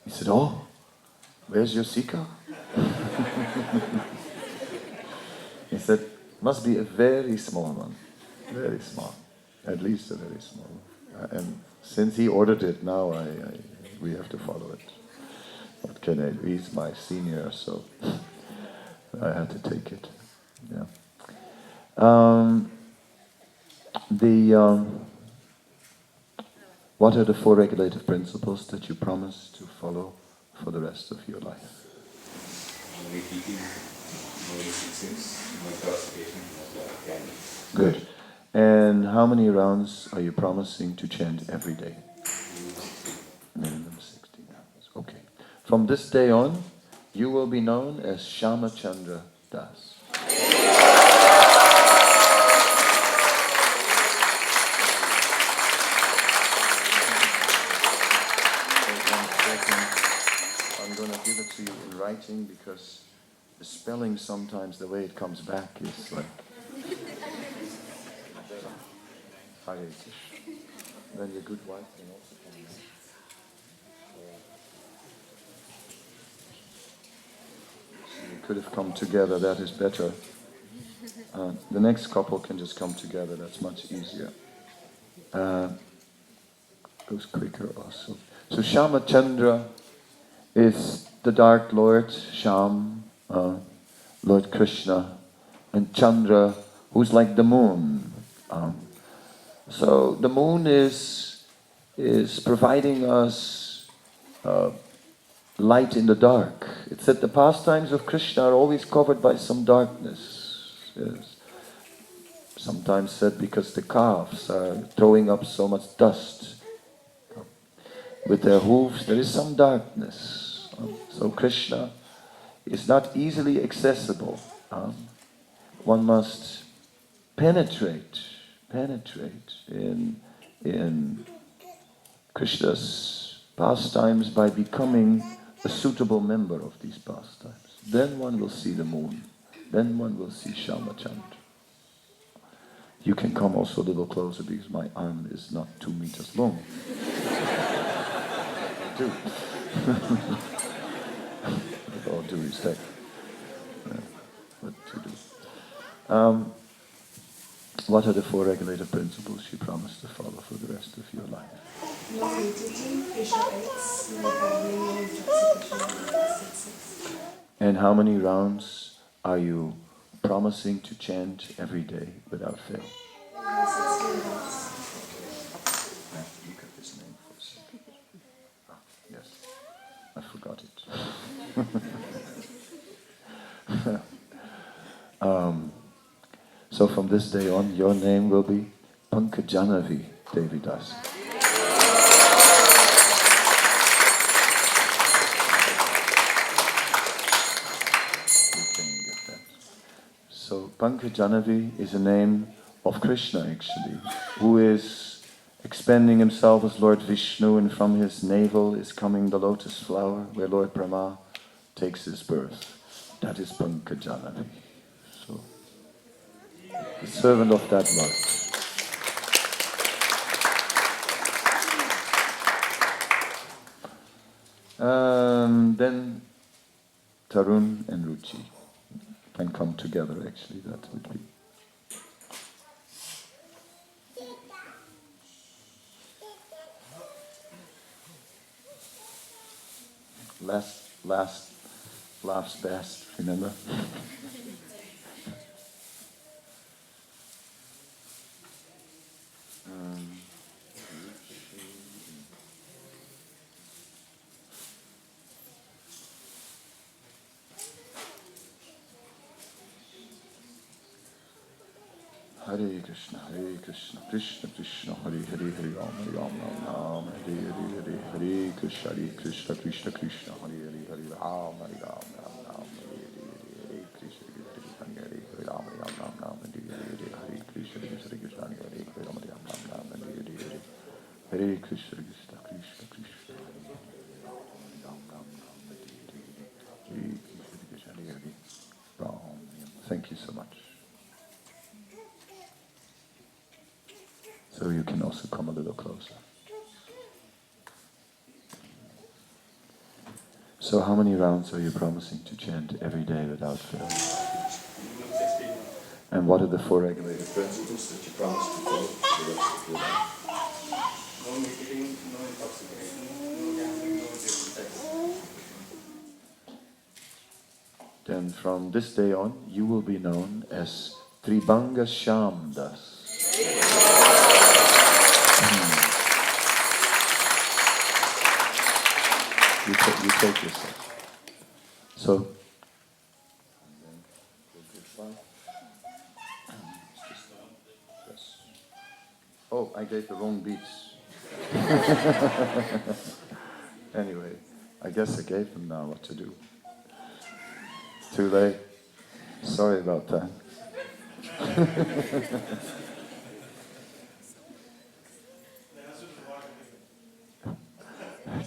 He said, "Oh, where's your sikha?" He said, "Must be a very small one. Very small, at least a very small one." And since he ordered it, now we have to follow it. What can I do? He's my senior, so I had to take it. Yeah. What are the 4 regulative principles that you promise to follow for the rest of your life? Repeating, no restrictions, no intoxication, Good. And how many rounds are you promising to chant every day? Minimum 16 rounds. Okay. From this day on, you will be known as Syamacandra Das. I'm going to give it to you in writing because the spelling sometimes, the way it comes back is like... Hare Krishna. Then your good wife can also come in. So you could have come together, that is better. The next couple can just come together, that's much easier. Goes quicker also. So Syamacandra is the Dark Lord, Shyam, Lord Krishna, and Chandra, who's like the moon. So the moon is providing us light in the dark. It's that the pastimes of Krishna are always covered by some darkness. Yes. Sometimes said because the calves are throwing up so much dust. With their hooves there is some darkness. So Krishna is not easily accessible. One must penetrate penetrate in Krishna's pastimes by becoming a suitable member of these pastimes. Then one will see the moon. Then one will see Syamacandra. You can come also a little closer because my arm is not 2 meters long. With all due respect. What to do? What are the 4 regulative principles you promise to follow for the rest of your life? No nudity, visual aids, no gambling, no intoxication, no sex. And how many rounds are you promising to chant every day without fail? 16 rounds. Look at this name for a second. Ah, yes, I forgot it. So from this day on, your name will be Pankajanavi, Devi dasi. You can get that. So Pankajanavi is a name of Krishna actually, who is expanding himself as Lord Vishnu, and from his navel is coming the lotus flower where Lord Brahma takes his birth. That is Pankajanavi. So, the servant of that Lord. Then Tarun and Ruchi can come together actually, that would be. Last laughs best, remember? Hare Krishna, Krishna Krishna, Hare Hare, Hare Rama, Rama Rama, Hare Hare, Hare Hare, Krishna Krishna, Krishna Krishna, Hare Hare, Hare Rama, Hare Rama, Rama Rama, Hare Hare, Hare Krishna Krishna, Hare Hare, Hare Rama, Rama Rama, Hare Hare, Hare Krishna Krishna, Hare Hare, Hare Rama, Rama Rama, Hare Hare, Hare Krishna Krishna, Krishna Krishna, thank you so much. So you can also come a little closer. So how many rounds are you promising to chant every day without fail? And what are the 4 regulative principles that you promise to follow for the rest of your life? No eating, no intoxication, no gambling, no sex. Then from this day on, you will be known as Tribhanga Shyam Das. You take yourself. So, oh, I gave the wrong beats. Anyway, I guess I gave them now what to do. Too late. Sorry about that.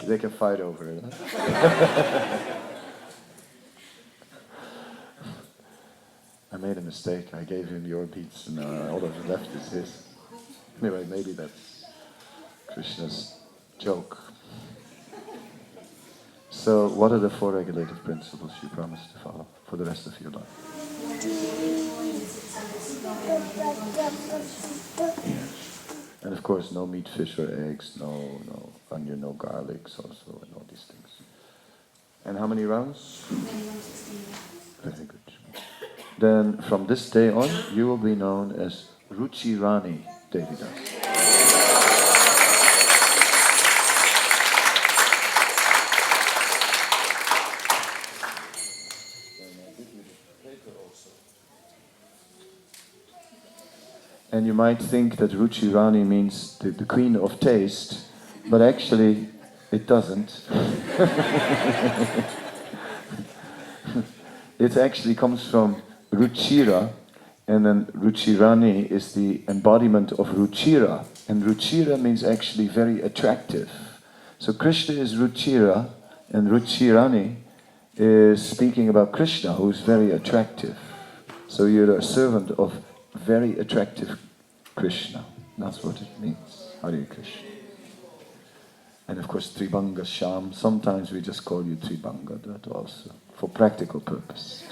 They can fight over it. Huh? I made a mistake. I gave him your beats and all of the left is his. Anyway, maybe that's Krishna's joke. So, what are the 4 regulative principles you promise to follow for the rest of your life? And of course, no meat, fish, or eggs, no onion, no garlic, also, and all these things. And how many rounds? Very good. Then, from this day on, you will be known as Rucirani, Devi dasi. And you might think that Rucirani means the queen of taste, but actually it doesn't. It actually comes from Ruchira, And then Rucirani is the embodiment of Ruchira. And Ruchira means actually very attractive. So Krishna is Ruchira, and Rucirani is speaking about Krishna, who is very attractive. So you're a servant of very attractive Krishna. That's what it means. Hare Krishna. And of course, Tribhanga Shyam. Sometimes we just call you Tribhanga, that also, for practical purpose.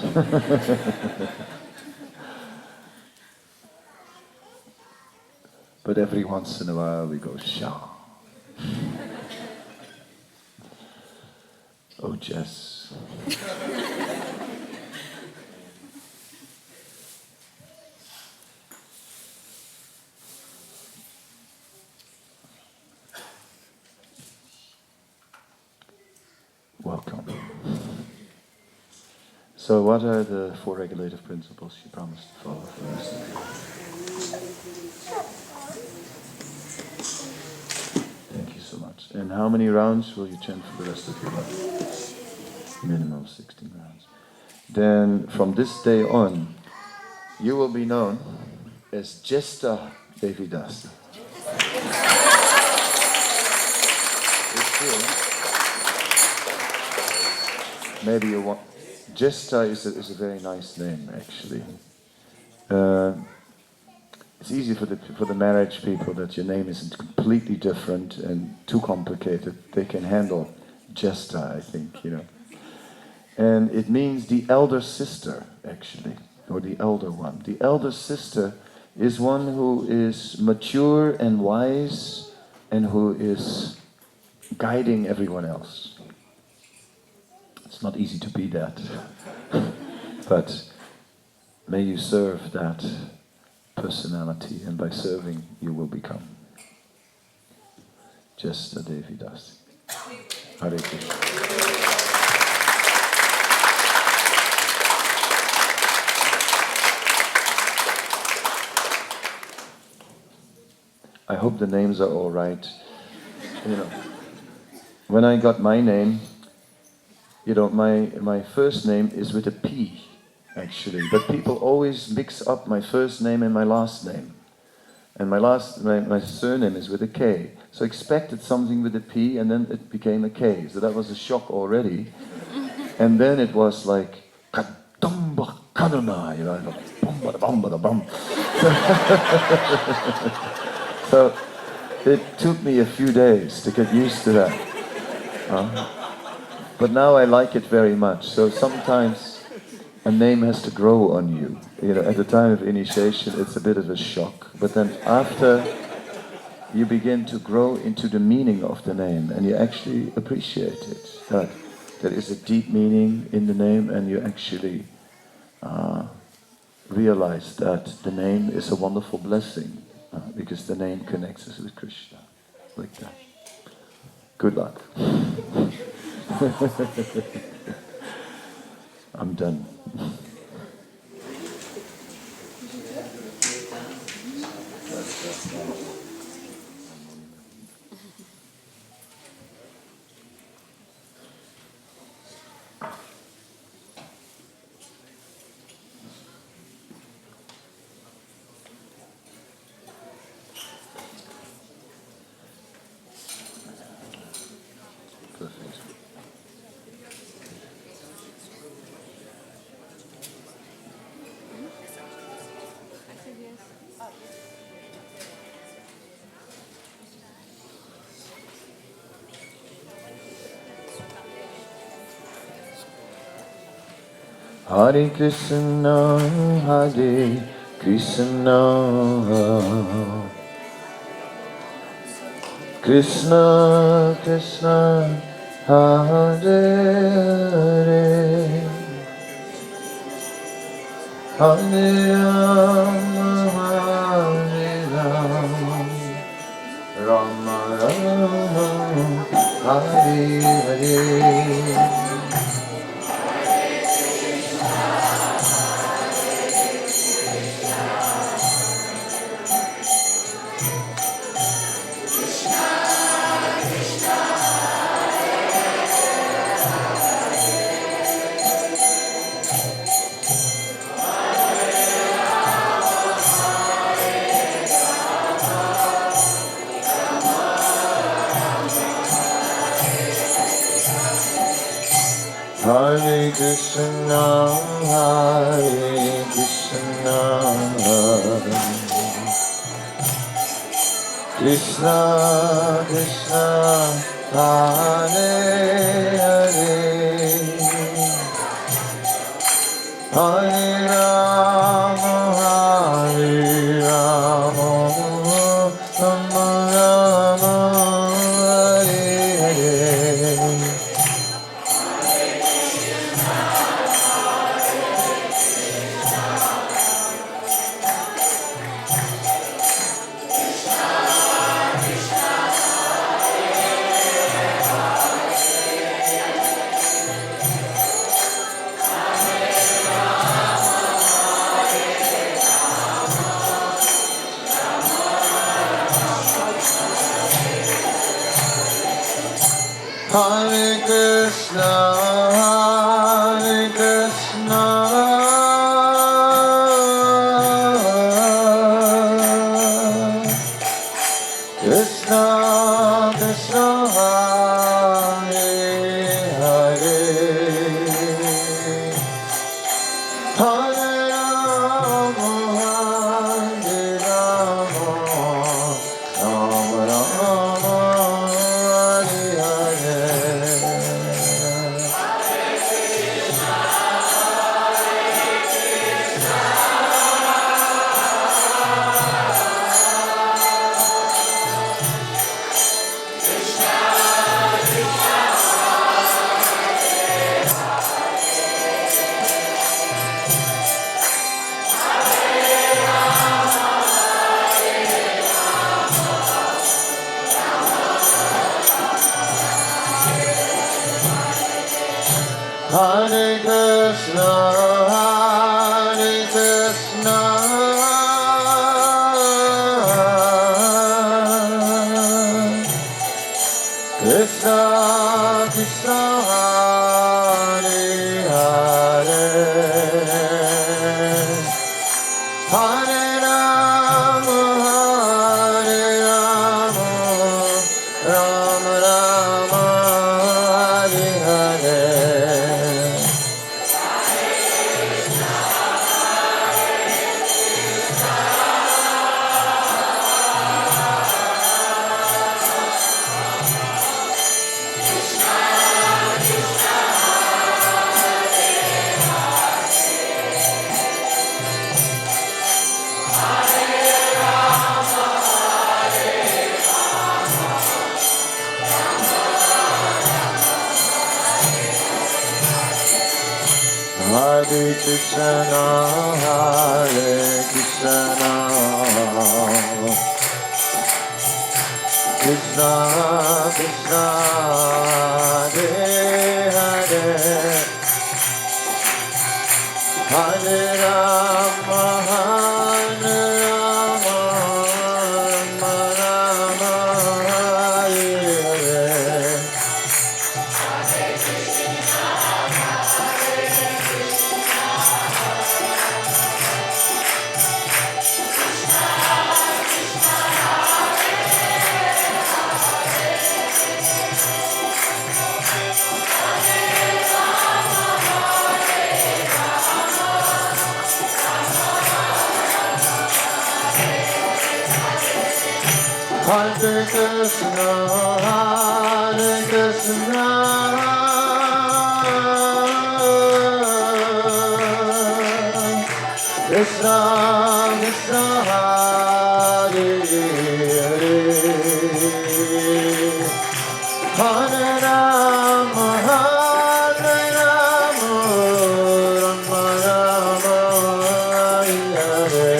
But every once in a while we go Shyam. Oh, Jess. Welcome. So what are the 4 regulative principles you promised to follow for the rest of the year? Thank you so much. And how many rounds will you chant for the rest of your life? Minimum of 16 rounds. Then from this day on, you will be known as Jyestha Devi Dasa. It's true. Maybe you want... Jyestha is a very nice name, actually. It's easy for the marriage people that your name isn't completely different and too complicated. They can handle Jyestha, I think, you know. And it means the elder sister, actually, or the elder one. The elder sister is one who is mature and wise and who is guiding everyone else. It's not easy to be that, but may you serve that personality, and by serving you will become Jyestha Devi Dasi. Hare Krishna. I hope the names are all right. You know, when I got my name, you know, my first name is with a P, actually, but people always mix up my first name and my last name. And my surname is with a K. So I expected something with a P, and then it became a K. So that was a shock already. And then it was like, Kadamba Kanana, you know, bum. So it took me a few days to get used to that. But now I like it very much. So sometimes a name has to grow on you. You know, at the time of initiation, it's a bit of a shock. But then after, you begin to grow into the meaning of the name, and you actually appreciate it. That there is a deep meaning in the name, and you actually realize that the name is a wonderful blessing, because the name connects us with Krishna. Like that. Good luck. I'm done. Perfect. Hare Krishna, Hare Krishna, Krishna Krishna, Hare Hare, Hare Rama, Hare Rama, Rama Rama, Hare Hare. Hare Krishna, Hare Krishna, Krishna Krishna, Hare Hare, Hare Rama, Hare Rama, Rama Rama, Hare Hare. Hare Krishna, Hare Krishna, Krishna Krishna, Hare Hare, Hare Rama, Hare Rama, Rama Rama, Hare Hare. Hare Krishna, Hare Krishna, Krishna Krishna, Hare Hare, Hare Rama, Hare Rama, Rama Rama, Hare Hare. Hare Krishna, Hare Krishna, Krishna Krishna, Hare Hare, Hare Rama, Hare Rama, Rama Rama, Hare Hare. Hare Krishna, Hare Krishna, Krishna Krishna, Hare Hare, Hare Rama, Hare Rama, Rama Rama, Hare Hare.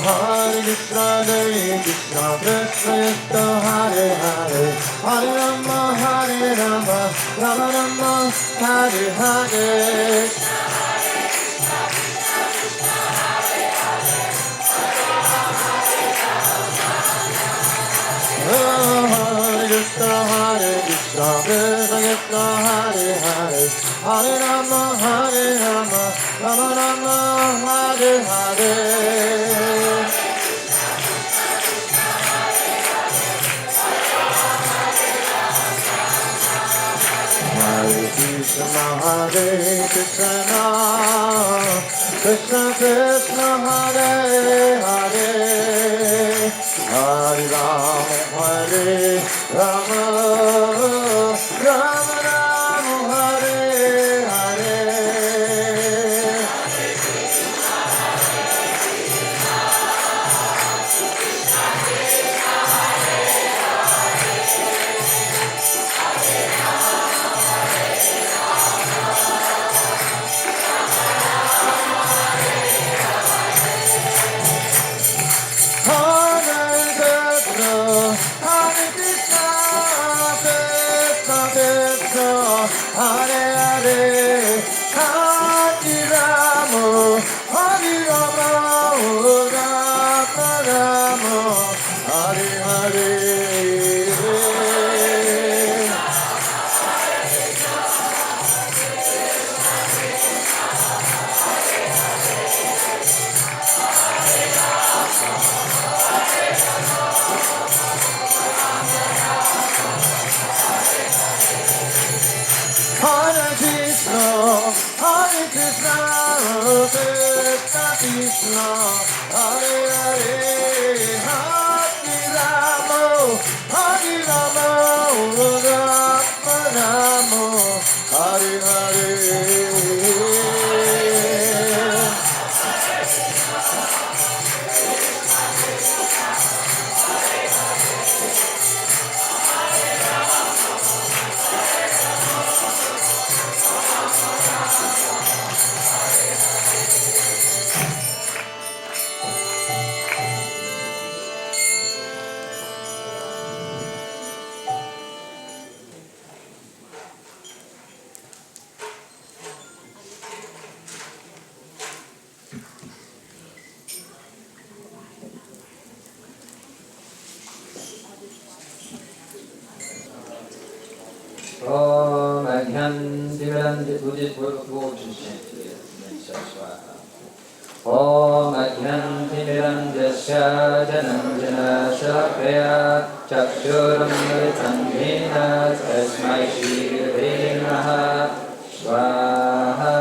Hare Krishna, Hare Krishna, Krishna Krishna, Hare Hare, Hare Rama, Hare Rama, Rama Rama, Hare Hare. Krishna Hare Hare, Hare Rama, Rama Rama, Hare Hare. Hare Krishna, Krishna Krishna, Hare Hare, Hare Rama, Rama Rama, Hare Hare. Hare Hare, Hare Rama, Hare Rama, Rama Rama, Hare Hare. Hare Krishna, Krishna Krishna, Hare Hare, Hare Rama, Rama Rama, Hare Hare. Om Adhyantiviranti Om Adhyantivirantasya Jananjana Shakya Chakshuram Tandhena Tasmai Shri Gurave Namaha Swaha.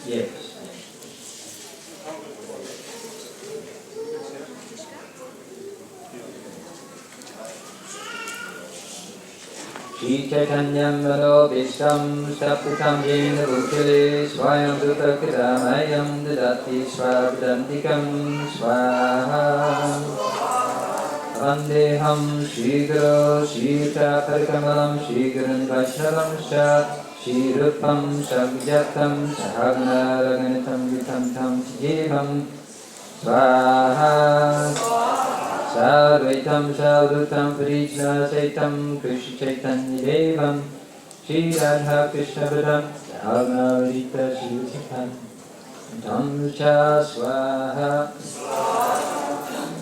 Yes. Shri Chaitanyam Manobishtam Staputam Jena Bhutale Swayam Dutakramayam Dadati Swadantikam Swaha. Vandeham Shri Guru Shri Chakarikamalam Shri Gurun Vaishnavam Shat Shri Rupam Sagjatam Sahagna Raganitam Vitam Tam Jivam Swaha. Sarvaitam Sadhutam Parishna Saitam Krishna Chaitanya Devam Shri Radha Krishna Padam Sahagna Rita Shiva Tam Cha Swaha.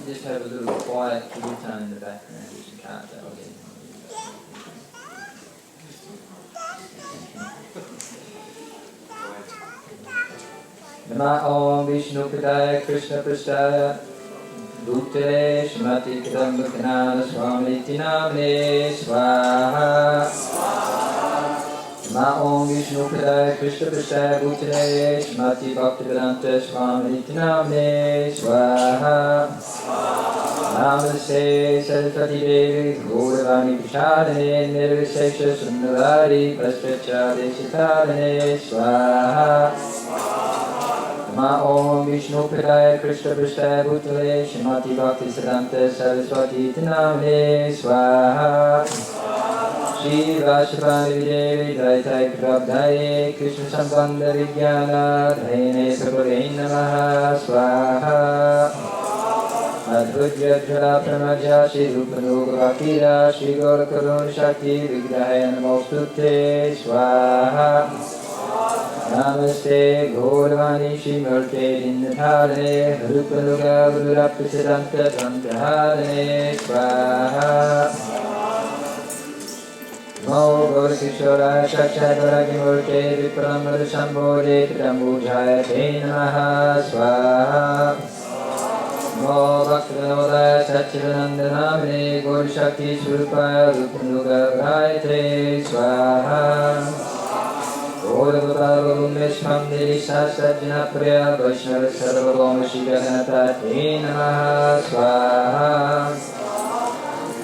Just have a little quiet kirtan in the background if you can't. Namo Vishnu Padaya Krishna Prasthaya Bhutale Shrimati Kadamba Kanana Swami Namne Swaha. Namo Vishnu Padaya Krishna Prasthaya Bhutale Shrimati Bhaktivedanta Swami Namne Swaha. Namaste Saraswati Devi Gauravani Prashadane Nirvishesha Sundarari Prasthachade Shitadane Swaha. Om Vishnu Padaya Krishna Prasthaya Bhutale Shrimati Bhaktivedanta Saraswati Namne Swaha. Shri Vasudevai Devi Daitai Prabdhaye Krishna Sambandha Vijnana Dhaine Sabhave Namaha Swaha. Adhudya Jala Pramaja Shri Rupanuga Vakira Shri Gaurakarun Shakti Vigrahaya Namostute Swaha. Namaste Gauravani Shrimurte Dindhare Rupanuga Gururapisidanta Tantahare Swaha Namo Gaurikishora Shakshadvaragi Murte Viparamada Shambhode Tramujaya Te Namaha Swaha Namo Bhaktivinoda Satchidanandana Gaurishakti Swarupa Rupanuga Gayate Swaha Gauravatarvam Vishmam Nirisa Sajjana Priya Vaishnava Sarvabhauma Shivaganata Te Namaha Swaha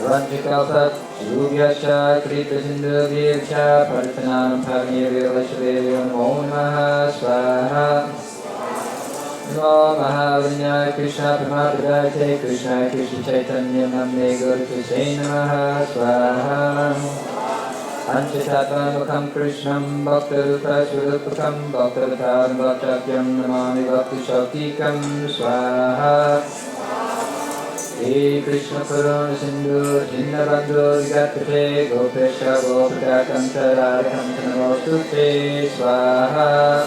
Ranjikalpat Yugyacha Krita Sindhu Vircha Parthanam Bhavnirya Vaishvevya Namo Namaha Swaha Namo Mahavanya Krishna Paramadhyate Krishna Krishna Chaitanya Namne Gurukuse Namaha Swaha Anchitatvanukam Krishnam Bhaktarupa Surupakam Bhaktavatam Bhaktakyam Namami Bhakti Shaktikam Swaha He Krishna Karuna Sindhu Jinnabandhu Vigatpate Gopesha Gopakanta Radhakanta Namostute Swaha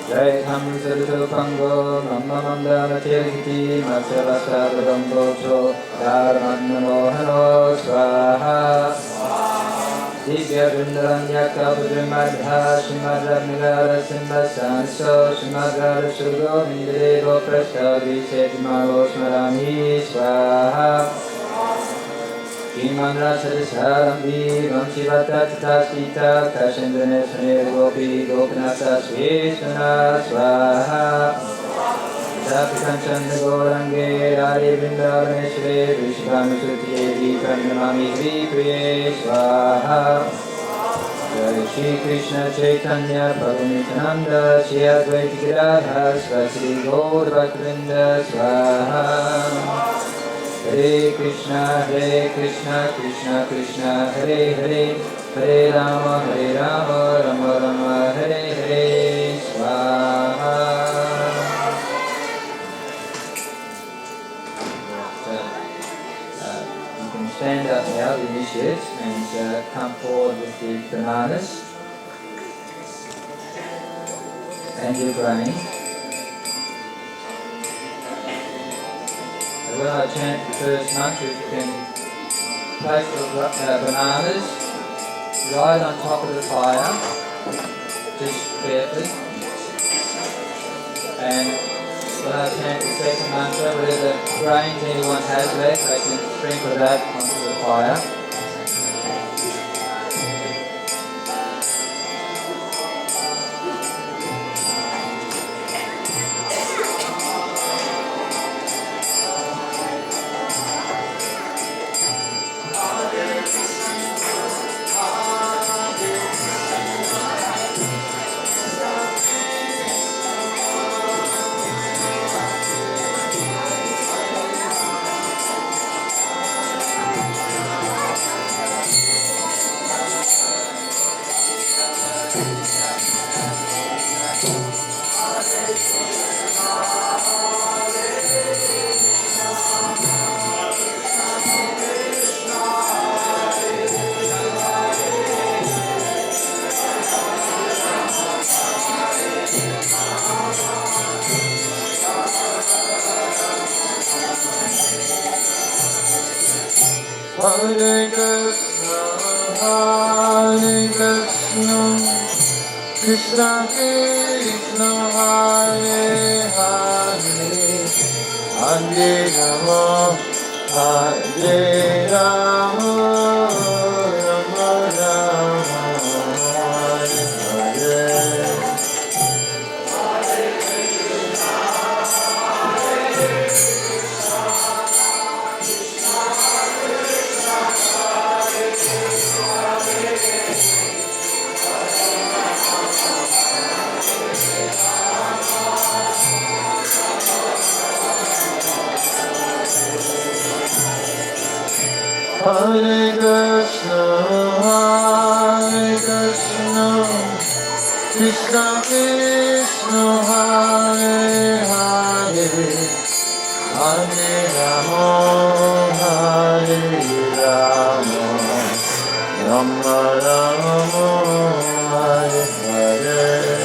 Jai Tham Saruto Pango Mamamandana Tirgiti Matsyavasa Radambocho Dharmanna Mohano Swaha Divya Vrindaranya Kalpadramadha Shimadramigara Simbasanso Shimadara Sugo Indrego Prastavi Setimalo Smarami Swaha Imandra Sadasarambi Vamshivata Tatasita Kashendrene Sane Gopi Gopinata Svishana Swaha Tapikanchandra Gaurange Radhe Vrindavaneshware Vishvamasutiye Dipranamami Hripriye Swaha Jai Shri Krishna Chaitanya Prabhu Nityananda Shri Advaita Gadadhar Swasri Gaur Bhaktivinoda Swaha Hare Krishna Krishna Krishna Hare Hare Hare Rama Rama Rama Hare Hare Swaha Stand up now, the initiates, and come forward with the bananas and your grain. And when I chant the first mantra, you can place the bananas right on top of the fire, just carefully. And when I chant the second mantra, whatever grains anyone has left, they can sprinkle that onto the fire. Hare Krishna, Hare Krishna, Krishna Krishna, Hare Hare, Hare Rama, Hare Rama, Rama Rama, Hare Hare. Hare Krishna, Hare Krishna, Krishna Krishna, Hare Hare, Hare Rama, Hare Rama, Rama Rama, Hare Hare.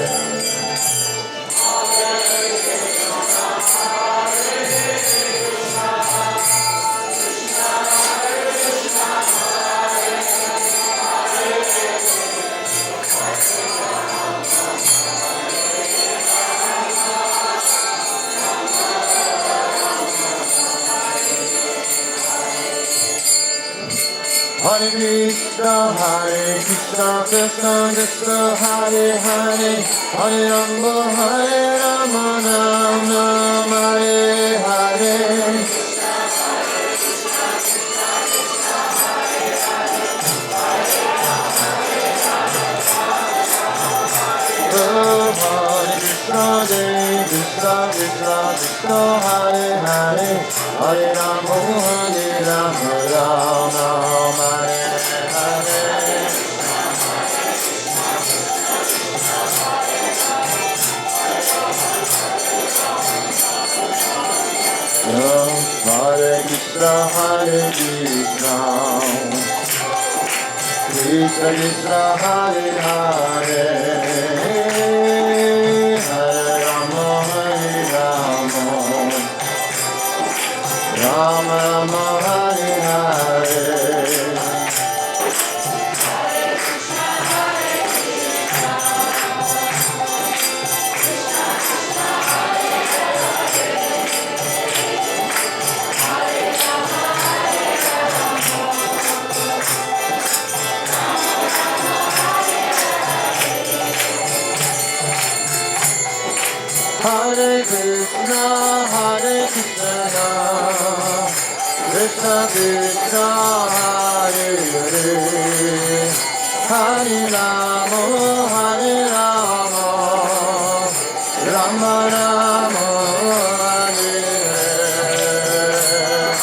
Hare Krishna, Krishna Krishna, Hare Hare, Hare Rama, Rama Rama, Hare Hare. Krishna, Krishna, Krishna, Hare Hare, Hare Rama, Rama Rama, Hare Hare. Hare Krishna, Krishna Krishna, Hare Hare, Hare Rama, Rama Rama, Hare Hare. Hare Krishna, Krishna Krishna, Hare Hare, Hare Rama, Rama Rama, Hare Hare.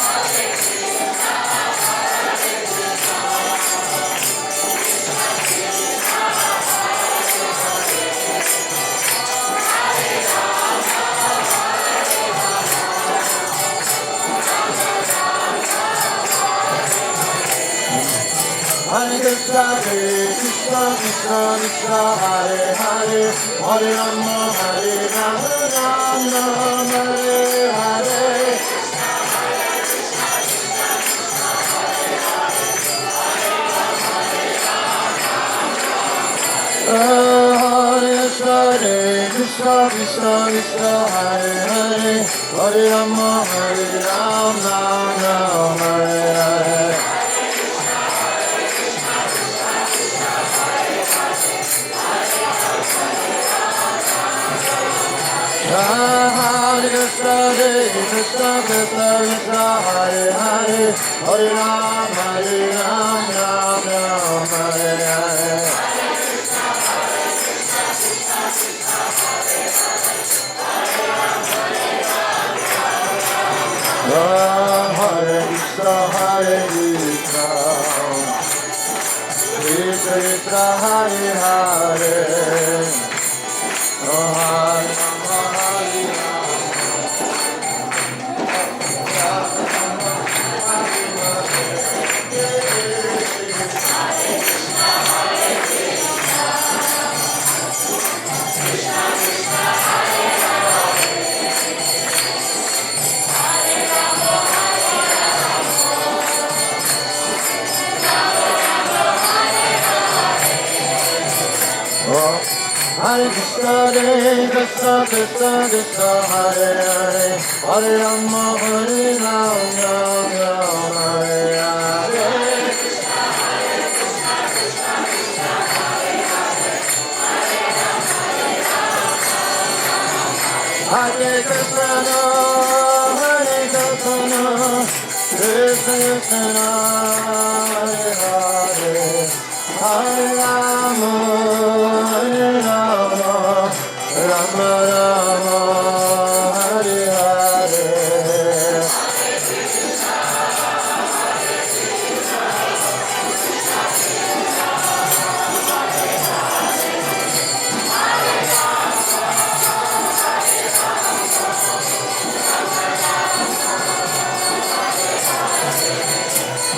Hare Krishna, Krishna Krishna, Hare Hare, Hare Rama, Rama Hare Hare. Hare Krishna, Krishna Krishna, Hare Hare, Hare Rama, Rama Hare Hare. Hare Krishna, Krishna Krishna, Hare Hare, Hare Rama, Rama Hare Hare. Hare Krishna, Krishna Krishna, Hare Hare, Hare Rama, Hare Hare Krishna, Krishna Krishna, Hare Hare, Hare Rama, Rama Hare Hare. Hare Krishna, Krishna Krishna, Hare Hare, Hare Rama, Rama Rama, Hare Hare.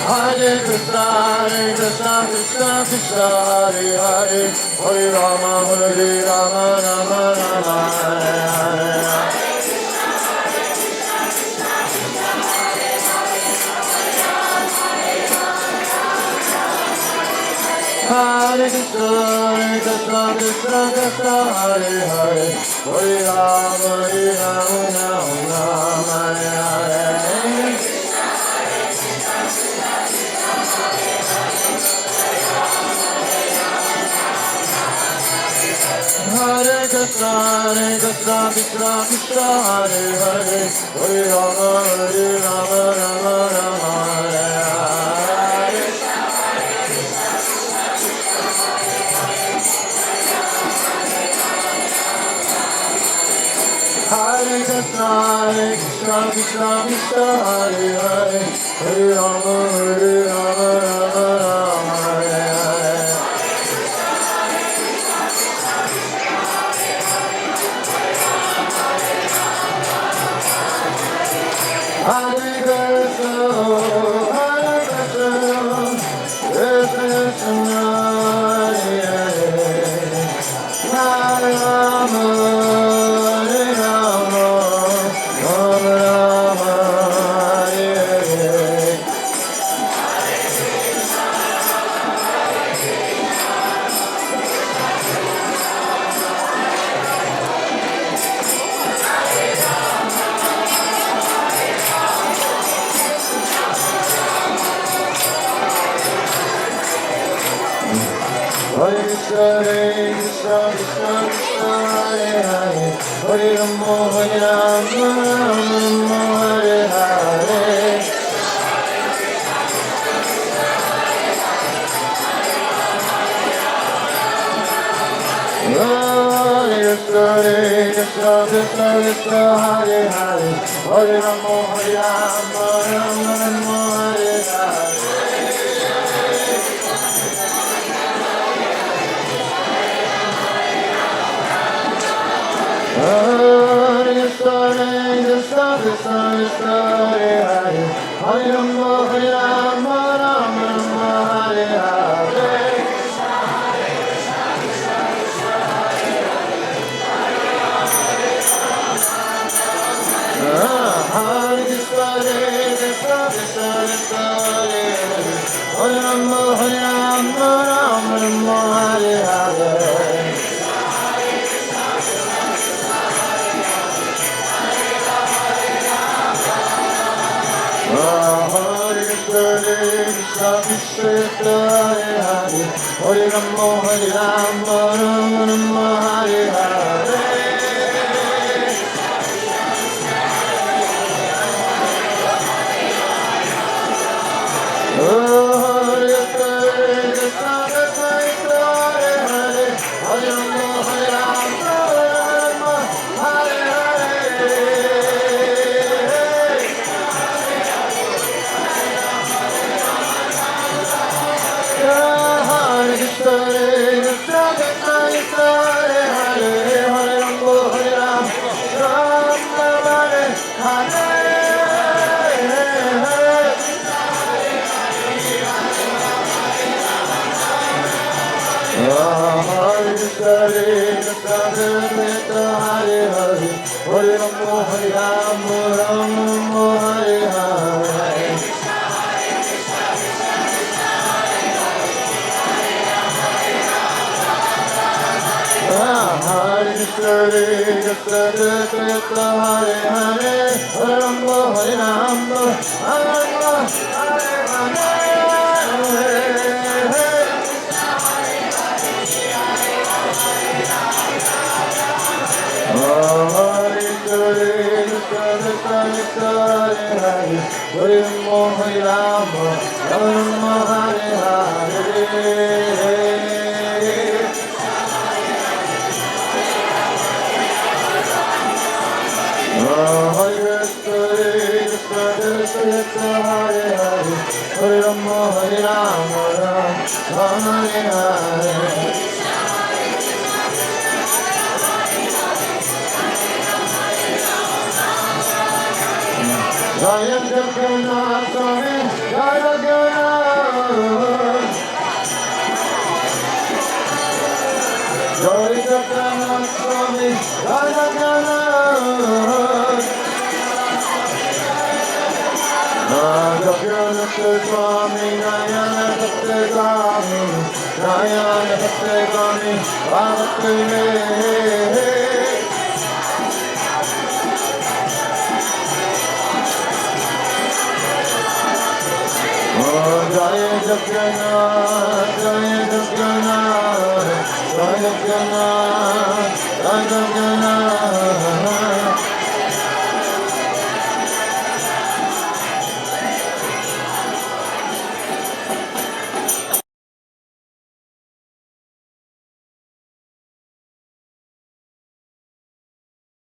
Hare Krishna, Krishna Krishna, Hare Hare, Hare Rama, Rama Rama, Hare Hare. Hare Krishna, Krishna Krishna, Hare Hare, Hare Rama, Rama Hare Hare. Krishna Krishna Hare Hare Hare Rama Rama Rama Hare Hare Hare Krishna Krishna Krishna Hare Hare Hare Rama Rama Rama Hare Hare Hare Krishna Krishna Krishna Hare Hare Hare Rama Hare Rama Rama Rama Hare Hare Hare Krishna Krishna Krishna Hare Hare Hare Rama Hare Rama Rama Hare Hare Hare Krishna Krishna Krishna Hare Hare Hare Rama Hare Rama Rama Rama Hare Hare Hare Krishna Krishna Krishna Hare Hare Hare Rama Hare Rama Rama Rama Hare Hare Hare Krishna Krishna Krishna Hare Hare Hare Rama Hare Rama Rama Rama Hare Hare Hare Krishna Krishna Krishna Hare Hare Hare Rama Hare Rama Rama Rama Hare Hare Hare Krishna Krishna Krishna Hare Hare Hare Rama Hare Rama Rama Hare Hare Hare Krishna Krishna Krishna Hare Hare Hare Rama Hare Rama Rama Hare Hare Hare Krishna Krishna Krishna Hare Hare Hare Rama Hare Rama Rama Hare Hare Hare Krishna Krishna Krishna Hare Hare Hare Rama Hare Rama Rama Hare Hare Hare Krishna Krishna Hare Hare Hare Rama Hare Rama Rama Hare Hare Hare Krishna Krishna Hare Hare Hare Rama Hare Rama Rama Hare Hare Jaya Jagannath Swami Jaya Jagannath Jaya Jagannath Swami Jaya Jagannath Jagannath Swami Nayana Swami Nayana Swami Bhaktivedanta Jaya Jagannath, Jaya Jagannath, Jai Jagannath, Jai Jagannath,